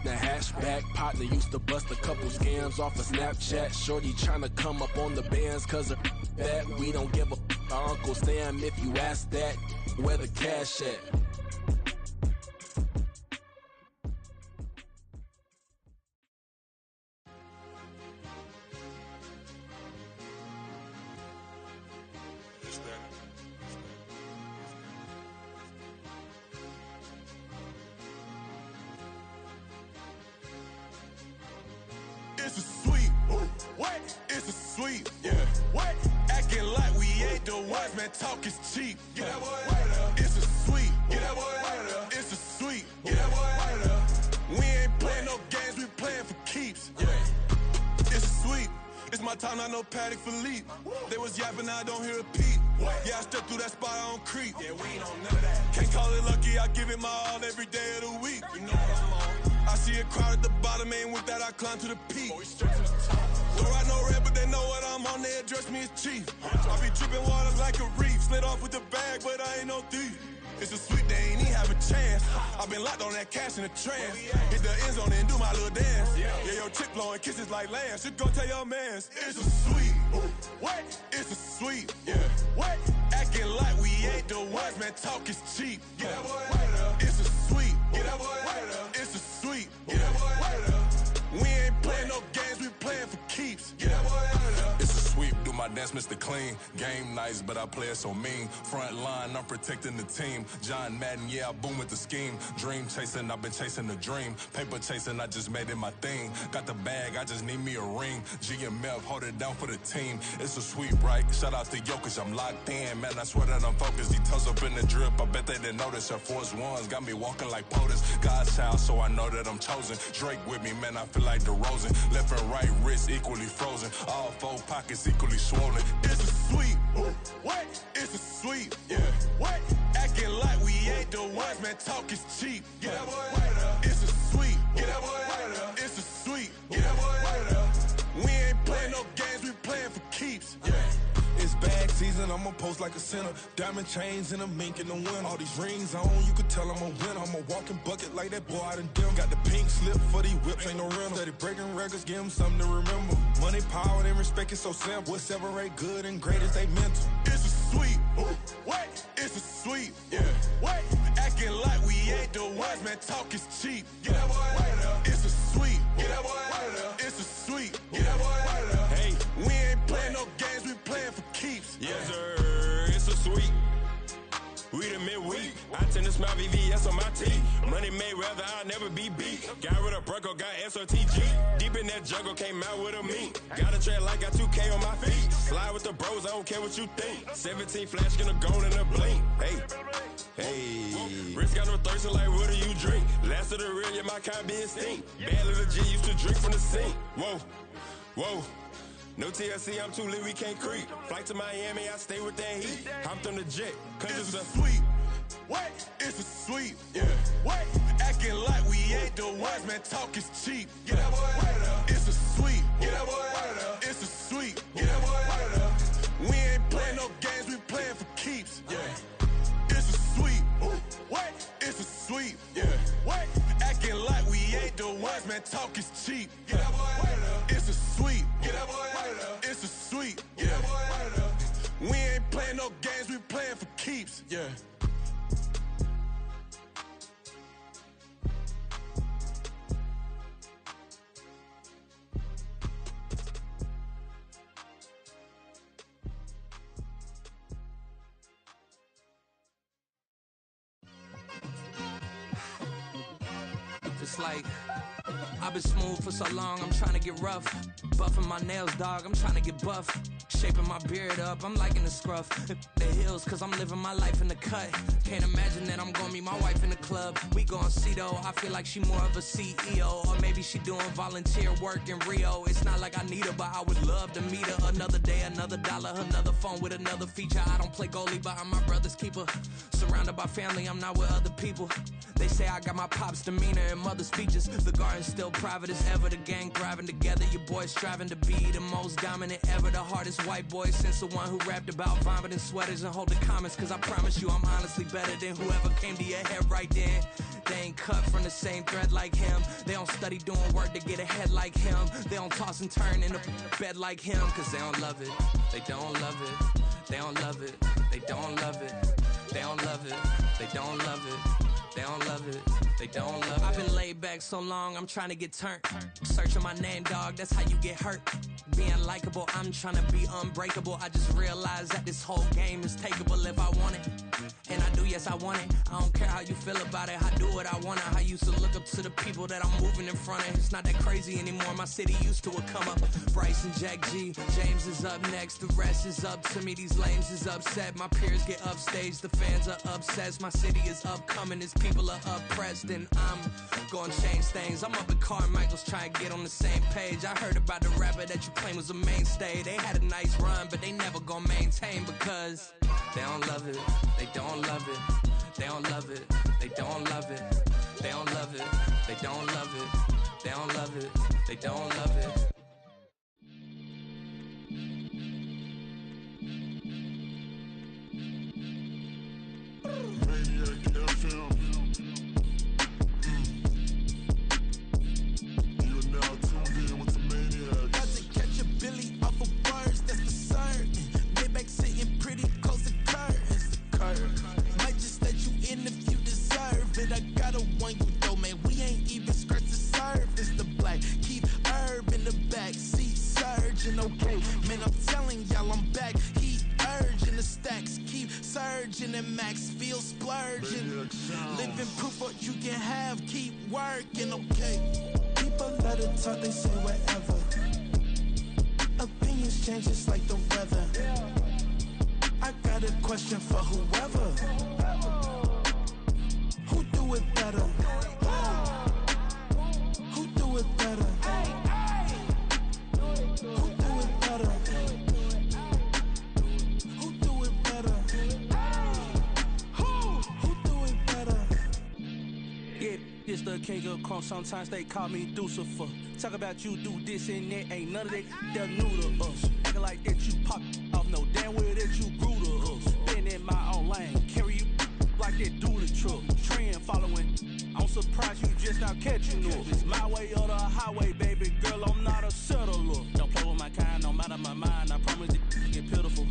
The hashback partner used to bust a couple scams off of Snapchat. Shorty tryna come up on the bands cause of that. We don't give a Uncle Sam if you ask that. Where the cash at? It's a sweep. What? It's a sweep. Yeah. What? Acting like we ain't the ones, man. Talk is cheap. Get that boy out of there. It's a sweep. Get that boy out of there. It's a sweep. Get that boy out of there. We ain't playing no games. We playing for keeps. Yeah. It's a sweep. It's my time, not no Paddock Philippe. They was yapping, I don't hear a peep. Yeah, I stepped through that spot, I don't creep. Yeah, we ain't on none of that. Can't call it lucky, I give it my all every day of the week. You know what I'm on. I see a crowd at the bottom, and with that I climb to the peak. Don't ride no red, but they know what I'm on, they address me as chief. I be dripping water like a reef, slid off with the bag, but I ain't no thief. It's a sweep, they ain't even have a chance. I've been locked on that cash in a trance. Hit the end zone and do my little dance. Yeah, your chick blowing kisses like lambs. You go tell your mans. It's a sweep. What? It's a sweep. Yeah. What? Acting like we ain't the ones, man. Talk is cheap. Get that boy out of there. It's a sweep. Get that boy out of there. It's a sweep. Get that boy out of there. We ain't playing no games, we playing for keeps. Get that boy out of there. It's a sweep, do my dance, Mr. Clean. Game nice, but I play it so mean. Front line, I'm protecting the team. John Madden, yeah, I boom with the scheme. Dream chasing, I've been chasing the dream. Paper chasing, I just made it my thing. Got the bag, I just need me a ring. GMF, hold it down for the team. It's a sweep, right? Shout out to Jokic, I'm locked in. Man, I swear that I'm focused. He toes up in the drip, I bet they didn't notice. Air Force Ones got me walking like POTUS. God's child, so I know that I'm chosen. Drake with me, man, I feel like DeRozan. Left and right wrist equally frozen. All four pockets equally swollen. It's a sweep. What? It's a sweep. Yeah. What? Acting like we ain't the ones, man. Talk is cheap. Get that boy out of there. It's a sweep. Get that boy out of there. It's a sweep. Get that boy out of there. We ain't playing no games, we playing for keeps. Yeah. It's bag season, I'ma post like a sinner. Diamond chains and a mink in the wind. All these rings on, you could tell I'm a winner. I'm a walking bucket like that boy out in dim. Got the pink slip for these whips, ain't no rental. Steady breaking records, give them something to remember. Money, power, and respect is so simple. What separate good and great is they mental. It's a sweep. What? It's a sweep. Yeah. What? Acting like we ain't the ones, man. Talk is cheap. Get that boy out of there. It's a sweep. Get that boy out of there. It's a sweep. Get that boy out of there. Hey, we ain't playing no games, we playing for keeps. Yes, sir. It's a sweep. we the midweek. I tend to smile VVS on my teeth. Money made rather, I'll never be beat. Got rid of Bronco, got SOTG. Deep in that jungle, came out with a meat. Got a trail like got 2K on my feet. Slide with the bros, I don't care what you think. 17 flash, gonna go in a blink. Hey. Hey, Rich got no thirst, like what do you drink? Last of the real, yeah, my kind be instinct. Bad little G used to drink from the sink. Whoa, whoa. No TLC, I'm too lit, we can't creep. Flight to Miami, I stay with that heat. Hopped on the jet, cause it's a sweet. What? It's a sweet. Yeah. What? Acting like we ain't the ones, man. Talk is cheap. Get that boy out of there. It's a sweet. Get that boy out of there. It's a sweet. Get that boy out of there. We ain't playing no games, we playing for keeps. Yeah. It's a sweet. What? It's a sweet. Yeah. What? Acting like we ain't the ones, man. Talk is cheap. Get that boy out of there. It's a sweet. Get that boy out of there. It's a sweet. Get that boy out of there. We ain't playing no games, we playing for keeps. Yeah. It's like, I've been smooth for so long, I'm trying to get rough. Buffing my nails, dog, I'm trying to get buff. Shaping my beard up, I'm liking the scruff. The hills, cause I'm living my life in the cut. Can't imagine that I'm gonna meet my wife in the club. We gon' see though, I feel like she more of a CEO. Or maybe she doing volunteer work in Rio. It's not like I need her, but I would love to meet her. Another day, another dollar, another phone with another feature. I don't play goalie, but I'm my brother's keeper. Surrounded by family, I'm not with other people. They say I got my pop's demeanor and mother's features. The garden's still private as ever, the gang thriving together. Your boys striving to be the most dominant ever. The hardest white boy since the one who rapped about vomiting sweaters and holding comments. Cause I promise you I'm honestly better than whoever came to your head right then. They ain't cut from the same thread like him. They don't study doing work to get ahead like him. They don't toss and turn in the bed like him. Cause they don't love it, they don't love it. They don't love it, they don't love it. They don't love it, they don't love it. They don't love it, they don't love it. I've been laid back so long, I'm trying to get turned. Searching my name, dog, that's how you get hurt. Being likable, I'm trying to be unbreakable. I just realized that this whole game is takeable if I want it. And I do, yes, I want it. I don't care how you feel about it, I do what I want. I used to look up to the people that I'm moving in front of. It's not that crazy anymore, my city used to it come up. Bryce and Jack G, James is up next. The rest is up to me, these lames is upset. My peers get upstaged, the fans are obsessed. My city is upcoming, it's people are oppressed, and I'm gonna change things. I'm up at Carmichael's trying to get on the same page. I heard about the rapper that you claim was a mainstay. They had a nice run, but they never gonna maintain because they don't love it, they don't love it, they don't love it, they don't love it, they don't love it, they don't love it, they don't love it, they don't love it. Maniac FM. I got a one you though, man. We ain't even scratched the surface. The black keep herb in the back seat surging. Okay, man, I'm telling y'all I'm back. Heat urging the stacks keep surging and max feel splurging. Living proof what you can have. Keep working, okay. People let it talk, they say whatever. Opinions change just like the weather. I got a question for whoever. Who do it better? Who do it better? Who do it better? Who do it better? Who do it better? Yeah, it's the king of crunk. Sometimes they call me Lucifer. Talk about you do this and that. Ain't none of that they're new to us. Acting like that you pop off. No damn well that you grew to us. Been in my own lane. Carry you like that do the truck. Trend following. I'm surprised you just not catching up. It's my way or the highway, baby girl. I'm not a settler. Don't play with my kind, no matter my mind. I promise it get pitiful.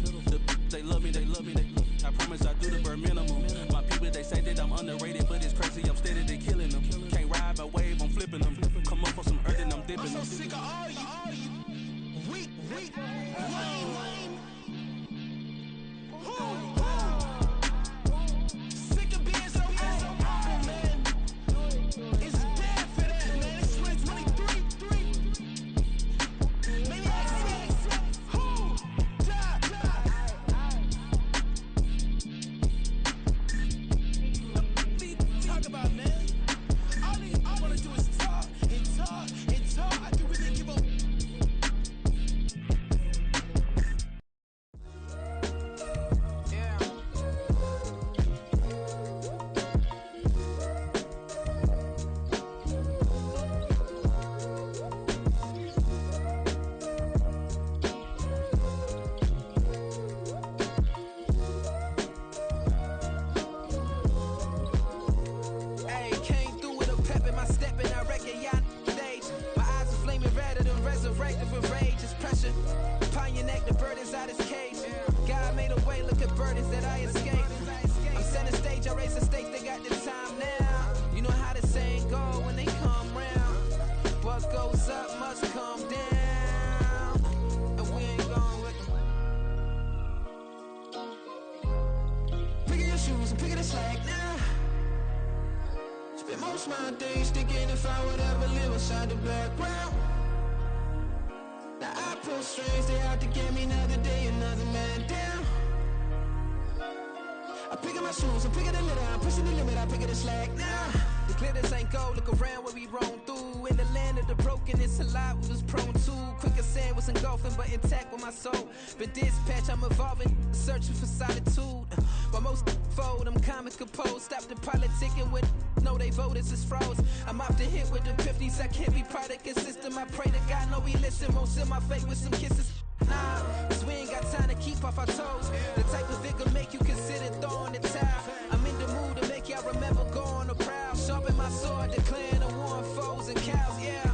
They love me, they love me, they love me. I promise I do the bare minimum. My people, they say that I'm underrated, but it's crazy. I'm steady, they killing them. Can't ride my wave, I'm flipping them. Come up for some earth and I'm dipping them. I'm so sick of all you weak, lame. picking the slack now. Spend most of my days thinking if I would ever live inside the background. Now I pull strings, they out to get me another day, another man down. I'm picking my shoes, I'm picking the litter, I'm pushing the limit, I'm picking the slack now. The clear this ain't gold, look around where we roam through. In the land of the broken, it's a lot we was prone to. Quicker sand was engulfing, but intact with my soul. Been dispatched, I'm evolving, searching for solitude. While most fold, I'm comic composed. Stop the politicking with no, they voters is froze. I'm off the hit with the 50s, I can't be product and system. I pray to God, no, he listen, won't send my fate with some kisses. Nah, cause we ain't got time to keep off our toes. The type of vigor make you consider throwing the towel. I'm in the mood to make y'all remember going to proud. Sharpen my sword, declaring the war on foes and cows, yeah.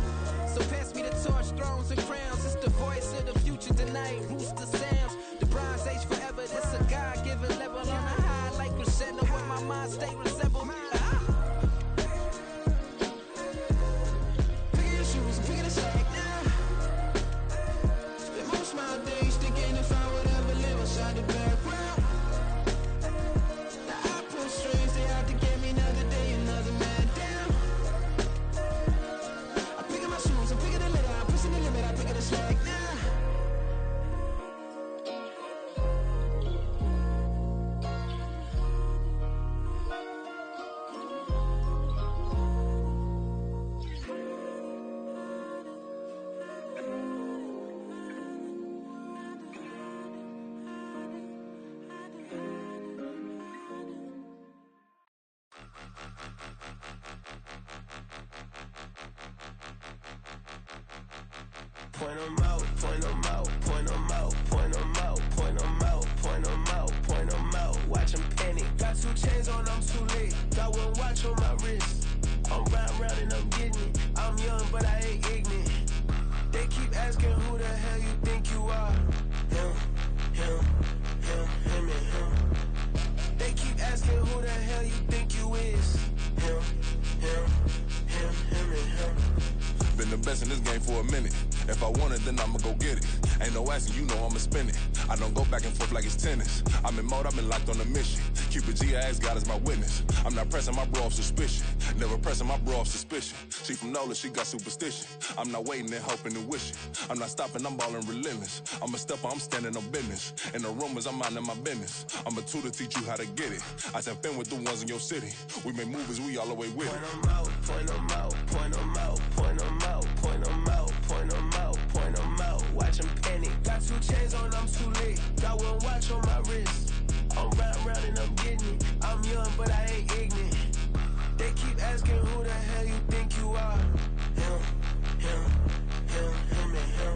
So pass me the torch, thrones and crowns. It's the voice of the future tonight, rooster sounds. The Bronze Age forever, this a God-given level. On a high like crescendo, where my mind state resemble. Picking your shoes and picking the slack now. Spend most of my days thinking if I would ever live inside the background. Now I pull strings, they out to get me another day, another man down. I'm picking my shoes, I'm picking the litter, I'm pushing the limit, I'm picking the slack now. Point 'em out, point 'em out, point 'em out, point 'em out, point 'em out, point 'em out, point 'em out. Watch 'em panic. Got 2 chains on, I'm too late. Got 1 watch on my wrist. I'm round and I'm getting it. I'm young, but I ain't ignorant. They keep asking who the hell you think you are. Him, him, him, him, and him. They keep asking who the hell you think you is. Him, him, him, him, and him. Been the best in this game for a minute. If I want it, then I'ma go get it. Ain't no asking, you know I'ma spin it. I don't go back and forth like it's tennis. I'm in mode, I've been locked on a mission. Cupid G, I ask God as my witness. I'm not pressing my bro off suspicion. Never pressing my bro off suspicion. She from NOLA, she got superstition. I'm not waiting and hoping and wishing. I'm not stopping, I'm balling relentless. I'm a stepper, I'm standing on business. In the rumors, I'm minding my business. I'm a tutor, teach you how to get it. I tap in with the ones in your city. We make movies, we all the way with it. Point 'em out, point 'em out, point 'em out, point 'em out, point 'em out, point 'em out, point 'em out. Watch 'em panic. Got 2 chains on, I'm too late. Got 1 watch on my wrist. I'm round and I'm getting it. I'm young, but I ain't ignorant. They keep asking who the hell you think you are. Him, him, him, him, and him.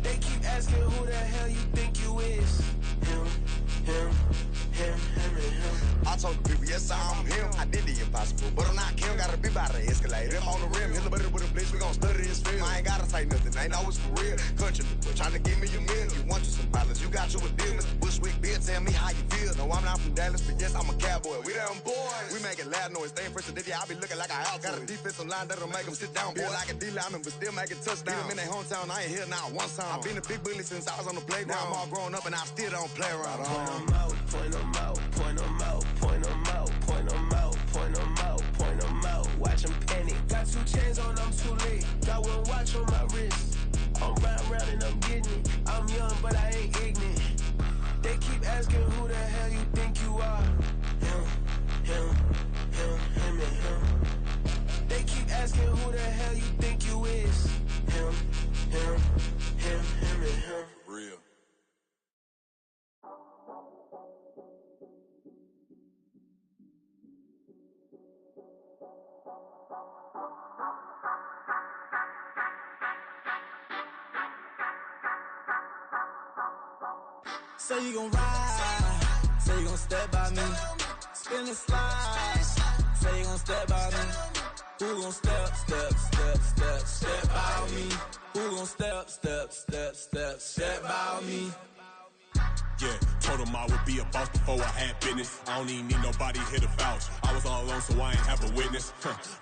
They keep asking who the hell you think you is. Him, him, him, him, and him. I told the people, yes, I'm him. I did the impossible, but I'm not Kim. Gotta be by the escalator. Him on the rim, hit the butter with a blitz. We gon' study this film. I ain't gotta say nothing, ain't always for real. Country people trying to give me a meal. You want you some balance, you got you a deal. Mr. Bushwick, Bill, tell me how you feel. No, I'm not from Dallas, but yes, I'm a cowboy. We them boys. We making loud noise, staying fresh to Diddy. I be looking like an outfit. Got a defensive line that'll make them sit down. Boy, like a D-lineman, but still making touchdowns. Beat them in their hometown, I ain't here now one time. I've been a big bully since I was on the playground. Now I'm all grown up and I still don't play around. Point 'em out, point 'em out, point 'em out, point 'em out, point 'em out, point 'em out, point 'em out. Watch 'em panic. Got 2 chains on, I'm too late. Got 1 watch on my wrist. I'm round and I'm getting it. I'm young, but I ain't ignorant. They keep asking who the hell you think you are. Him, him, him, him, and him. They keep asking who the hell you think you is. Him, him, him, him, and him. Real. Say you gon' ride, say you gon' step by me, spin and slide, say you gon' step by me. Who gon' step, step, step, step, step by me? Who gon' step, step, step, step, step by me? Yeah, told him I would be a boss before I had business. I don't even need nobody here to vouch. I was all alone, so I ain't have a witness.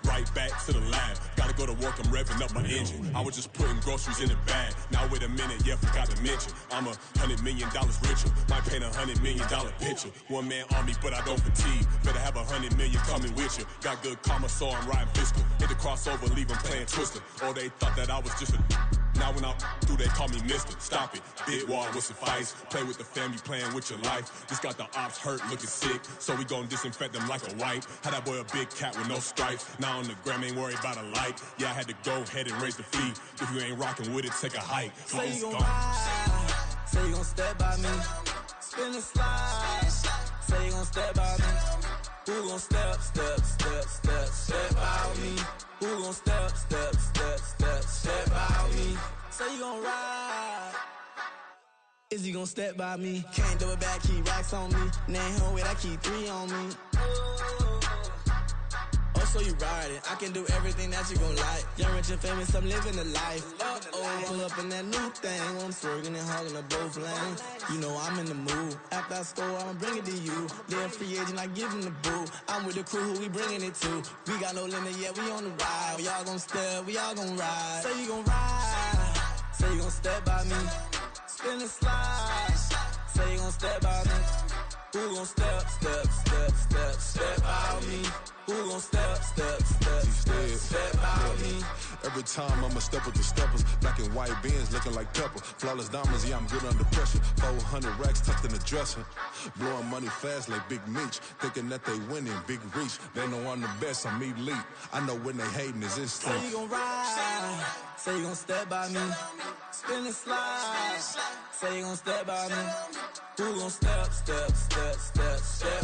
Right back to the lab. Gotta go to work, I'm revving up my engine. I was just putting groceries in the bag. Now wait a minute, yeah, forgot to mention. I'm $100 million richer. Might paint $100 million picture. One man army, but I don't fatigue. Better have 100 million coming with you. Got good karma, so I'm riding fiscal. Hit the crossover, leave them playing Twister. Or they thought that I was just a. Now when I do, they call me Mister. Stop it. Big wall will suffice. Play with the family, playing with your life. Just got the ops hurt, looking sick. So we gon' disinfect them like a wipe. Had that boy a big cat with no stripes. Now on the gram, ain't worried about a light. Yeah, I had to go ahead and raise the fee. If you ain't rocking with it, take a hike. Say you gon' ride. Say you gon' step by me. Spin and slide. Say you gon' step by me. Who gon' step by me? Who gon' step by me? Say you gon' ride. Is he gon' step by me? Can't do it back, keep racks on me. Now home with I keep 3 on me. Oh, so you riding. I can do everything that you gon' like. Young, rich, and famous, I'm living the life. Uh-oh, pull up in that new thing. I'm swerving and hogging up both lanes. You know I'm in the mood. After I score, I'ma bring it to you. They're free agent, I give them the boo. I'm with the crew, who we bringing it to. We got no limit, yeah, we on the ride. We all gon' step, we all gon' ride. Say you gon' ride. Say you gon' step by me. Spin and slide. Say you gon' step by me. Who gon' step by me? Who gon' step by me? Every time I'ma step with the steppers. Black and white beans looking like pepper. Flawless diamonds, yeah, I'm good under pressure. 400 racks tucked in the dresser. Blowing money fast like Big Meech. Thinking that they winning, big reach. They know I'm the best, I'm elite. I know when they hating is instinct. Say you gon' ride. Say you gon' step by me. Spin and slide. Say you gon' step by me. Who gon' step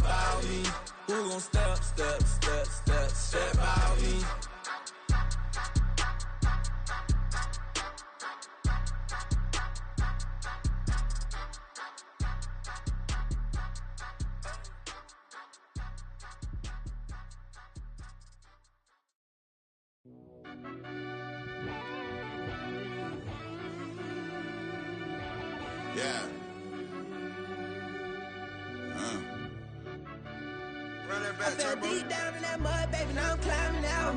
by me? Who gon' step by me? Yeah. I fell deep down in that mud, baby, now I'm climbing out.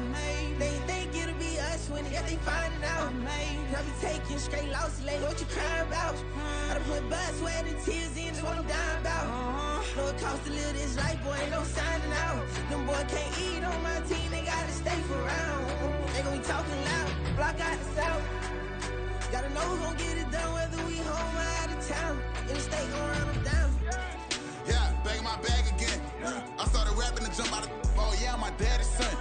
They think it'll be us when they find it out. I be taking straight losses, like what you crying about? I done put blood, sweat, and tears in, that's what I'm dying about. Know it costs to live this life, boy, ain't no signing out. Them boy can't eat on my team, they gotta stay for round. They gon' be talking loud, block out the south. Gotta know who gon' get it done, whether we home or out of town. In the state gon' run them down. Yeah, back in my bag again. I started rapping to jump out of. Oh yeah, I'm my daddy's son.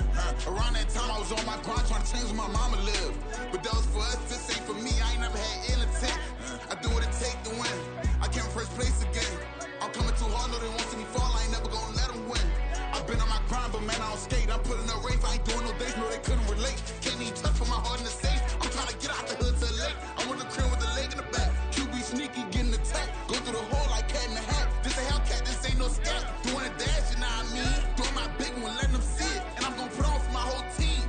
Around that time I was on my grind trying to change where my mama lived. But that was for us, this ain't for me. I ain't never had ill intent. I do what it take to win. I came first place again. I'm coming too hard, know they want to see me fall. I ain't never gonna let them win. I've been on my grind, but man, I don't skate. I'm putting up race, I ain't doing no days, no they couldn't relate. Can't even touch for my heart in the safe. I'm trying to get out the hood to the lake. I'm with the crib with the leg in the back. QB sneaky, getting attacked. Go through the hole like cat in the hat. This a Hellcat, this ain't no scat. Doing a dash, you know what I mean? Doing my big one, letting them see it. And I'm gonna put on for my whole team.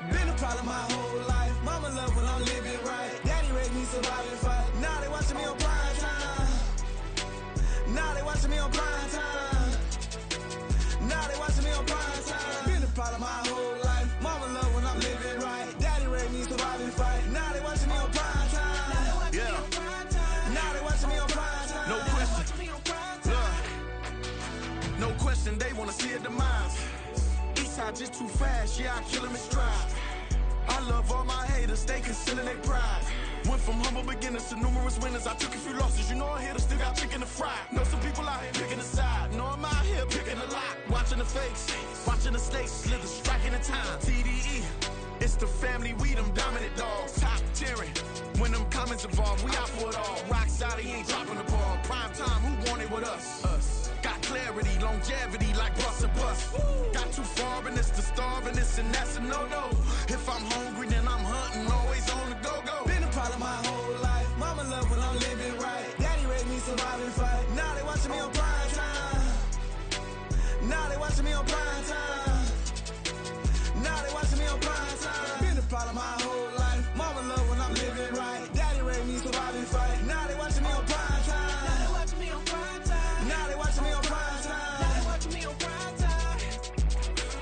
Been a problem my whole life. Mama love when I'm living right. Daddy raised me survive and fight. Now they watching me on prime time. Now they watching me on prime time. Now they watching me on prime time. Been a problem my whole life. Mama love when I'm living right. Daddy raised me survive and fight. Now they watching me on prime time. Yeah. Now they watching me on prime time. No question. No question, they wanna see a demise. Eastside just too fast, yeah, I kill them in stride. I love all my haters, they concealing their pride. Went from humble beginners to numerous winners. I took a few losses, you know I'm here to still got chicken to fry. Know some people out here picking a side. Know I'm out here picking a lot. Watching the fakes, watching the stakes, slither, striking the time. TDE, it's the family, we them dominant dogs. Top tiering, when them comments involved, we out for it all. Rock side, he ain't dropping the ball. Prime time, who want it with us? Us. Got clarity, longevity like bus and bus. Got too far and it's the starving, this and that's a no-no. If I'm hungry, then I'm hunting, always on the go-go. Been a problem my whole life. Mama love when I'm living right. Daddy raised me survive and fight. Now they watching me on prime time. Now they watching me on prime time. Now they watching me on prime time. Been a problem my whole life. Mama love when I'm living right. Daddy raised me survive and fight. Now they watching me on prime time. Now they watching me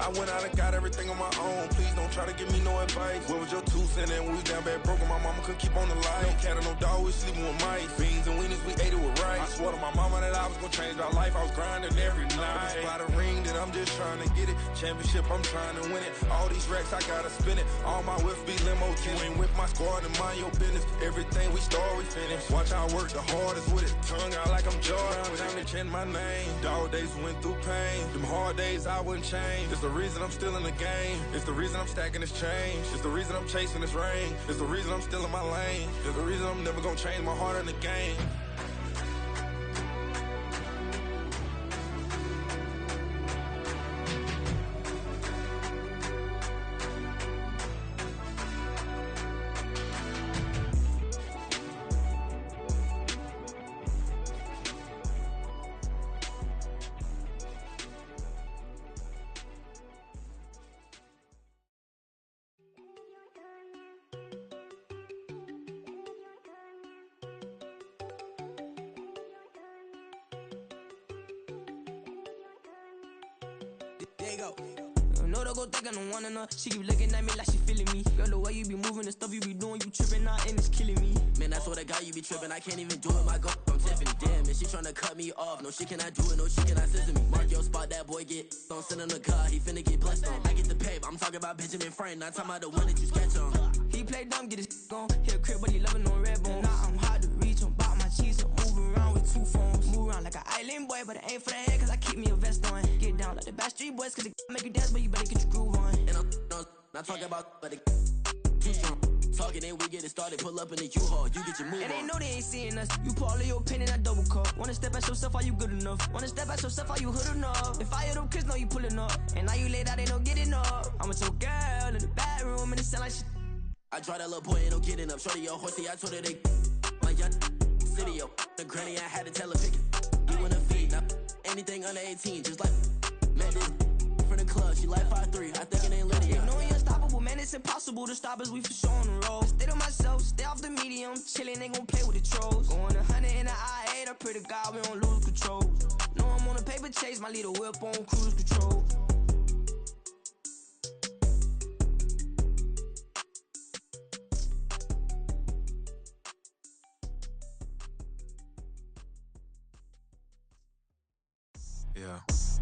I went out and got everything on my own. Please don't try to give me no advice. Where was your 2 cents when we down bad broke? My mama couldn't keep on the line. No cat and no dog, we sleeping with mice. Beans and weenies, we ate it with rice. I swore to my mama that I was gonna change our life. I was grinding every night. By the ring that I'm just trying to get it. Championship, I'm trying to win it. All these racks, I gotta spin it. All my whips be limo tinted. You ain't with my squad and mind your business. Everything we start, we finish. Watch I work the hardest with it. Tongue out like I'm Jordan. Time to change my name. Dog days went through pain. Them hard days I wouldn't change. It's the reason I'm still in the game. It's the reason I'm stacking this change. It's the reason I'm chasing this rain. It's the reason I'm still in my lane. It's the reason I'm never gonna change my heart in the game. There you go. No, don't go thinking I don't want enough. She keep looking at me like she feeling me. Girl, the way you be moving, the stuff you be doing, you tripping out and it's killing me. Man, that's what I got, you be tripping. I can't even do it, my go from Tiffany. Damn, and she tryna cut me off. No, she cannot do it, no, she cannot scissor me. Mark your spot, that boy get. Don't send him the car, he finna get blessed on. I get the pay, I'm talking about Benjamin Franklin. Not talking about the one that you sketch on. He play dumb, get his gone. Hit a crib, but he loving on red bone. Now I'm hard to reach, I'm bout my cheese. I'm moving around with 2 phones. Move around like an island boy, but it ain't for the head, cause I keep me a vest on. Get down like the Backstreet Boys, cause it make you dance, but you better get your groove on. And I'm not talking about, but it too strong. Talking and we get it started, pull up in the U-Haul, you get your move and on. they know they ain't seeing us. You pull all of your pen in that double cup. Wanna step at yourself, are you good enough? Wanna step at yourself, are you hood enough? If I hear them kids, know you pulling up. And now you laid out, they don't get enough. I'm with your girl in the bedroom and it sound like shit. I draw that little boy, ain't no getting up. Shorty, yo, horsey, I told her they my young city, yo. The granny, I had to tell her pick it. You in a feed, now anything under 18, just like met this from the club. She like 5'3", I think it ain't Lydia. You know we unstoppable, man, it's impossible to stop us, we for sure on the road. Stay to myself, stay off the medium, chillin', ain't gon' play with the trolls. Going 100 in the I-8, I pray to God we don't lose control. Know I'm on a paper chase, my little whip on cruise control. Yeah.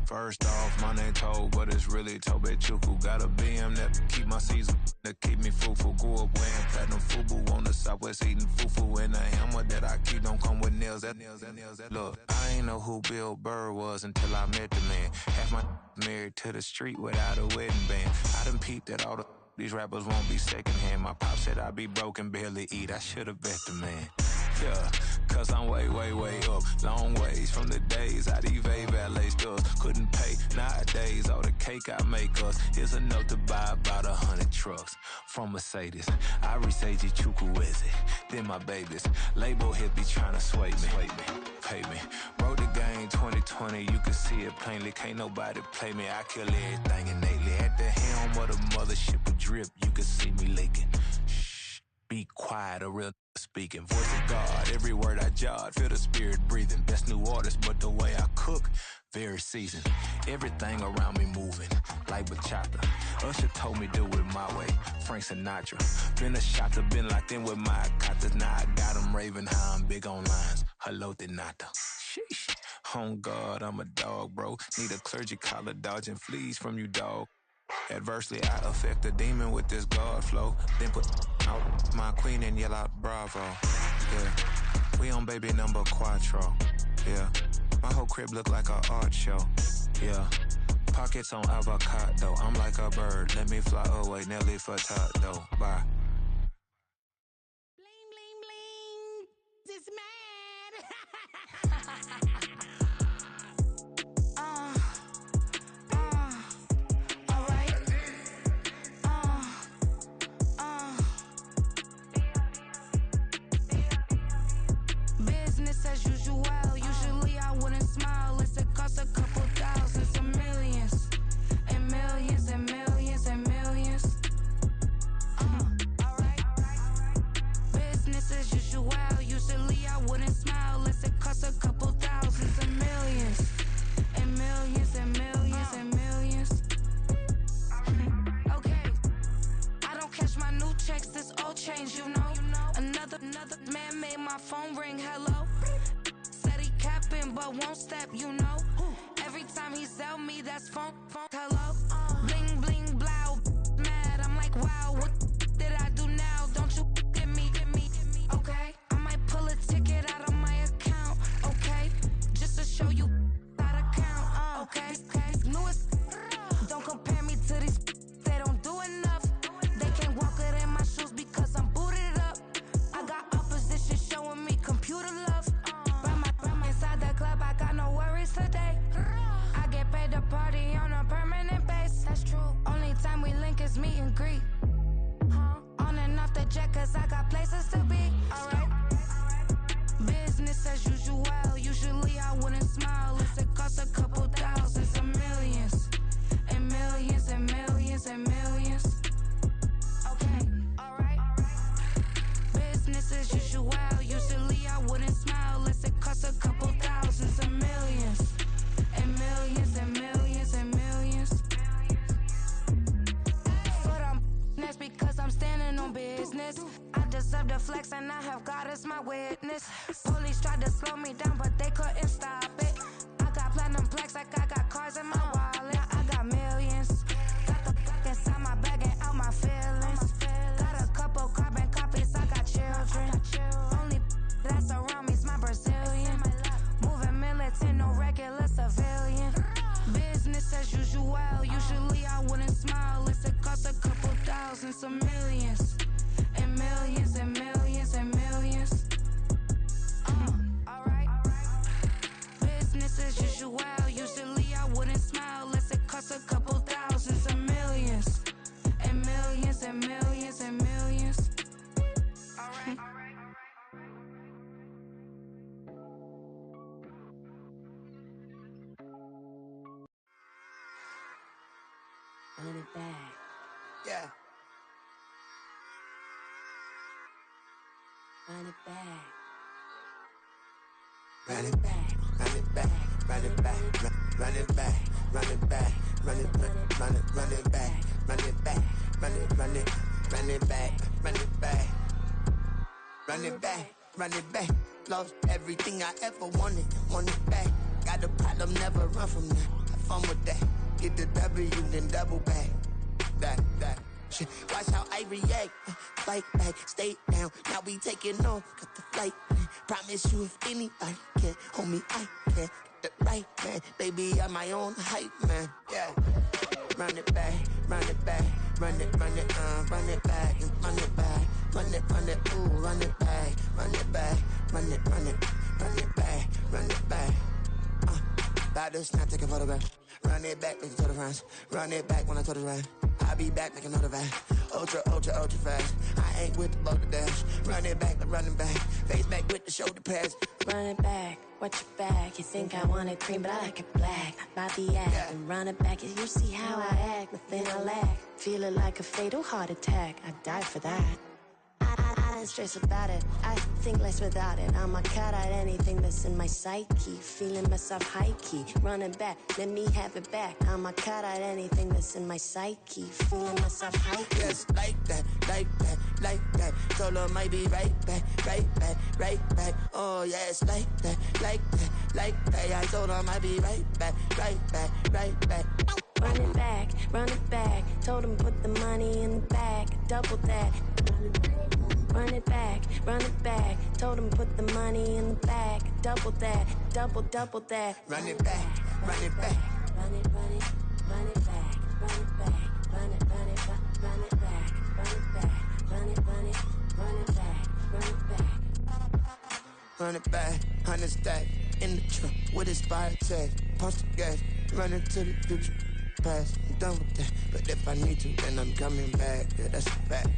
First off, my name Toad, but it's really Tobe Chuku. Got a BM that keep my season, that keep me fufu. Grew up wearing platinum fubu on the Southwest eating fufu. And the hammer that I keep don't come with nails. Look, I ain't know who Bill Burr was until I met the man. Half my married to the street without a wedding band. I done peeped at all these rappers won't be secondhand. My pop said I'd be broke and barely eat. I should've bet the man. Yeah, cause I'm way, way, way up. Long ways from the days I eBay valet stores. Couldn't pay nowadays. All the cake I make us is enough to buy about 100 trucks from Mercedes. I resage Chukwueze, then my babies. Label hit be trying to sway me. Pay me. Wrote the game 2020, you can see it plainly. Can't nobody play me. I kill everything innately. At the helm of the mothership with drip, you can see me leaking. Shh, be quiet, a real speaking. Voice of God, every word I jot. Feel the spirit breathing. Best new artist, but the way I cook, very seasoned. Everything around me moving, like bachata. Usher told me do it my way. Frank Sinatra. Been a shotter, been locked in with my katas. Now I got them raving how I'm big on lines. Hello, Denata. Sheesh. On God, I'm a dog, bro. Need a clergy collar, dodging fleas from you, dog. Adversely, I affect the demon with this God flow. Then put out my queen and yell out bravo. Yeah, we on baby number quattro. Yeah, my whole crib look like a art show. Yeah, pockets on avocado. I'm like a bird. Let me fly away, Nelly Furtado. Bye. Bling, bling, bling. This mad. Business as usual. Usually I wouldn't smile. It's a cost a couple thousands to millions. And millions and millions and millions. funk, hello. Bling, bling, blow, mad. I'm like, wow, what did I do now? Don't you get me, okay? I might pull a ticket out of my account, okay? Just to show you how to count, okay? Newest, don't compare me to these, they don't do enough. They can't walk it in my shoes because I'm booted up. I got opposition showing me computer love. Run inside the club, I got no worries today. I get paid to party on a permanent base. That's true. Only time we link is meet and greet. On and off the jet, cause I got places to be. Alright. Business as usual. Usually I wouldn't smile. It costs a couple thousands and millions. And millions and millions and millions. Okay, alright. Business as usual. Usually I wouldn't smile. It costs a couple thousands and millions. And millions and millions and millions. For them, that's because I'm standing on business. I deserve the flex and I have God as my witness. Police tried to slow me down, but they couldn't stop it. I got platinum plaques like I got cars in my wallet. I got millions. Got the fuck inside my bag and out my feelings. Got a couple carbon copies, I got children. Only that's around me's my Brazilian. Moving militant, no regular civilian. Business as usual. Usually I wouldn't smile. It costs a couple thousands of millions. And millions and millions and millions. Alright. Business as usual. Usually I wouldn't smile. It costs a couple thousands of millions. And millions and millions and millions. Alright. Run it back. Yeah. Run it back. Run it back, run it back, run it back, run it back, run it back, run it back, run it back, run it back, run it back, run it back, run it back, run it back. Lost everything I ever wanted it back. Got a problem, never run from that. Have fun with that. Get the W, then double back. That. Shit. Watch how I react. Fight back, stay down. Now we taking off. Got the flight. Promise you if anybody can hold me, I can. Get the right man. Baby, I'm my own hype man. Yeah. Run it back, run it back, run it back, and run it back, ooh, run it back, run it back, run it back, run it back. About to snap, take a photograph. Run it back, make it to the runs. Run it back when I told it right. I'll be back, make another back. Ultra fast. I ain't with the boat to dash. Run it back, I'm running back. Face back with the shoulder pads. Run it back, watch your back. You think I want it cream, but I like it black. About the act, yeah. And run it back. You see how I act, nothing I lack. Feeling like a fatal heart attack. I die for that. I don't stress about it. I think less without it. I'ma cut out anything that's in my psyche. Feeling myself high key. Running back, let me have it back. I'ma cut out anything that's in my psyche. Feeling myself high key. Yes, like that. Told her might be right back. Oh yes, like that. I told her might be right back. Run it back. Told him put the money in the bag. Double that. Run it back. Told him put the money in the bag. Double that. Double that. Run it back. Run it back. Run it back. Run it back. Run it back. Run it back. Run it back. Run it back. 100 stack in the trunk with his fire tag. Punch the gas, running to the future. Past, I'm done with that. But if I need to, then I'm coming back. Yeah, that's a fact.